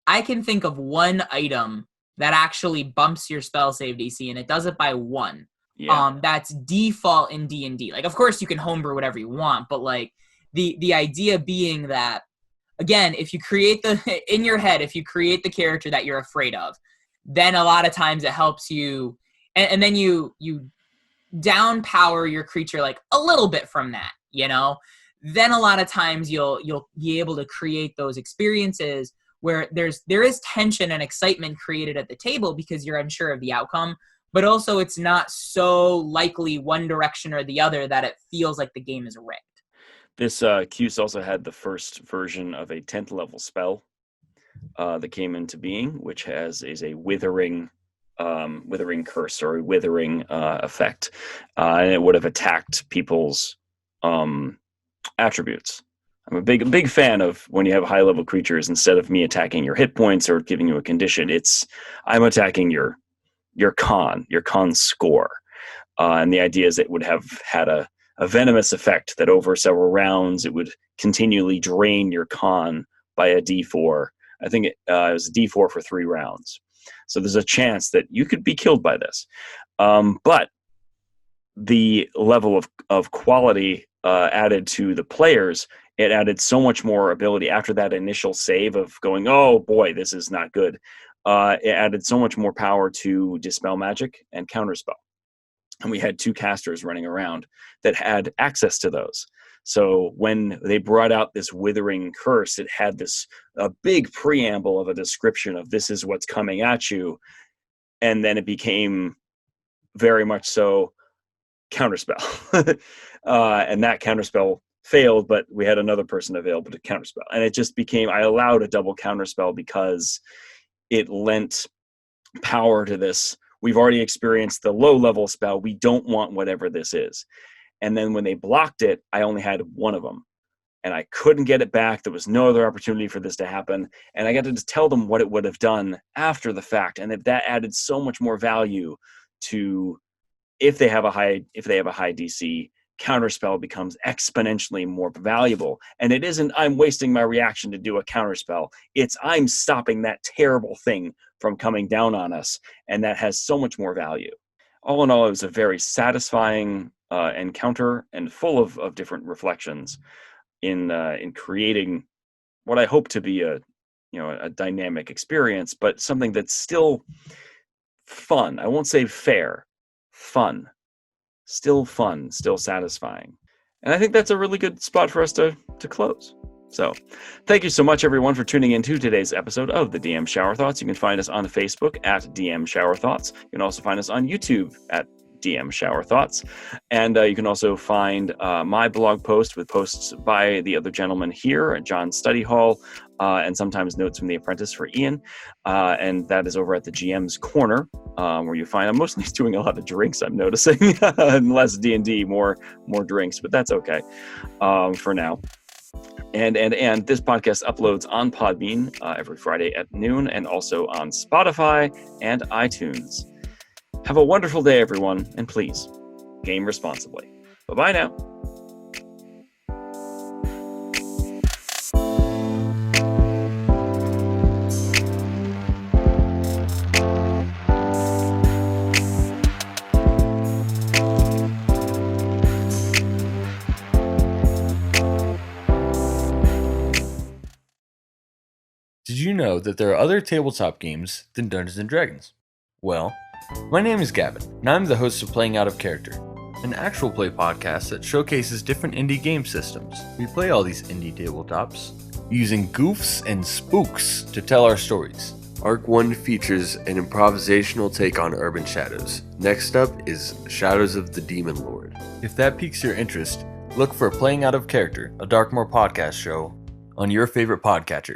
I can think of one item that actually bumps your spell save DC, and it does it by 1. Yeah. That's default in D&D. Like, of course you can homebrew whatever you want, but like the idea being that, again, if you create in your head, if you create the character that you're afraid of, then a lot of times it helps you, and then you down power your creature like a little bit from that, then a lot of times you'll be able to create those experiences where there is tension and excitement created at the table because you're unsure of the outcome, but also it's not so likely one direction or the other that it feels like the game is rigged. This Cuse also had the first version of a 10th level spell that came into being, which is a withering curse or a withering effect, and it would have attacked people's attributes. I'm a big fan of when you have high level creatures, instead of me attacking your hit points or giving you a condition, I'm attacking your con score, and the idea is it would have had a venomous effect that over several rounds it would continually drain your con by a d4. I think it was a d4 for 3 rounds. So there's a chance that you could be killed by this. But the level of quality added to the players, it added so much more ability after that initial save of going, oh boy, this is not good. It added so much more power to Dispel Magic and Counterspell. And we had 2 casters running around that had access to those. So when they brought out this withering curse, it had a big preamble of a description of this is what's coming at you. And then it became very much so Counterspell. And that Counterspell failed, but we had another person available to Counterspell. And it just became, I allowed a double Counterspell because it lent power to this. We've already experienced the low level spell. We don't want whatever this is. And then when they blocked it, I only had one of them. And I couldn't get it back. There was no other opportunity for this to happen. And I got to just tell them what it would have done after the fact. And that added so much more value to if they have a high DC, Counterspell becomes exponentially more valuable. And it isn't I'm wasting my reaction to do a Counterspell. It's I'm stopping that terrible thing from coming down on us. And that has so much more value. All in all, it was a very satisfying encounter and full of different reflections in creating what I hope to be a dynamic experience, but something that's still fun. I won't say fair, fun. Still fun, still satisfying. And I think that's a really good spot for us to close. So thank you so much, everyone, for tuning in to today's episode of the DM Shower Thoughts. You can find us on Facebook at DM Shower Thoughts. You can also find us on YouTube at DM Shower Thoughts. And you can also find my blog post with posts by the other gentleman here at John Study Hall, and sometimes notes from The Apprentice for Ian. And that is over at the GM's Corner, where you find I'm mostly doing a lot of drinks, I'm noticing, and less D&D, more drinks, but that's okay for now. And this podcast uploads on Podbean every Friday at noon, and also on Spotify and iTunes. Have a wonderful day, everyone, and please, game responsibly. Bye-bye now. Did you know that there are other tabletop games than Dungeons & Dragons? Well, my name is Gavin, and I'm the host of Playing Out of Character, an actual play podcast that showcases different indie game systems. We play all these indie tabletops using goofs and spooks to tell our stories. Arc 1 features an improvisational take on Urban Shadows. Next up is Shadows of the Demon Lord. If that piques your interest, look for Playing Out of Character, a Darkmoor podcast show on your favorite podcatcher.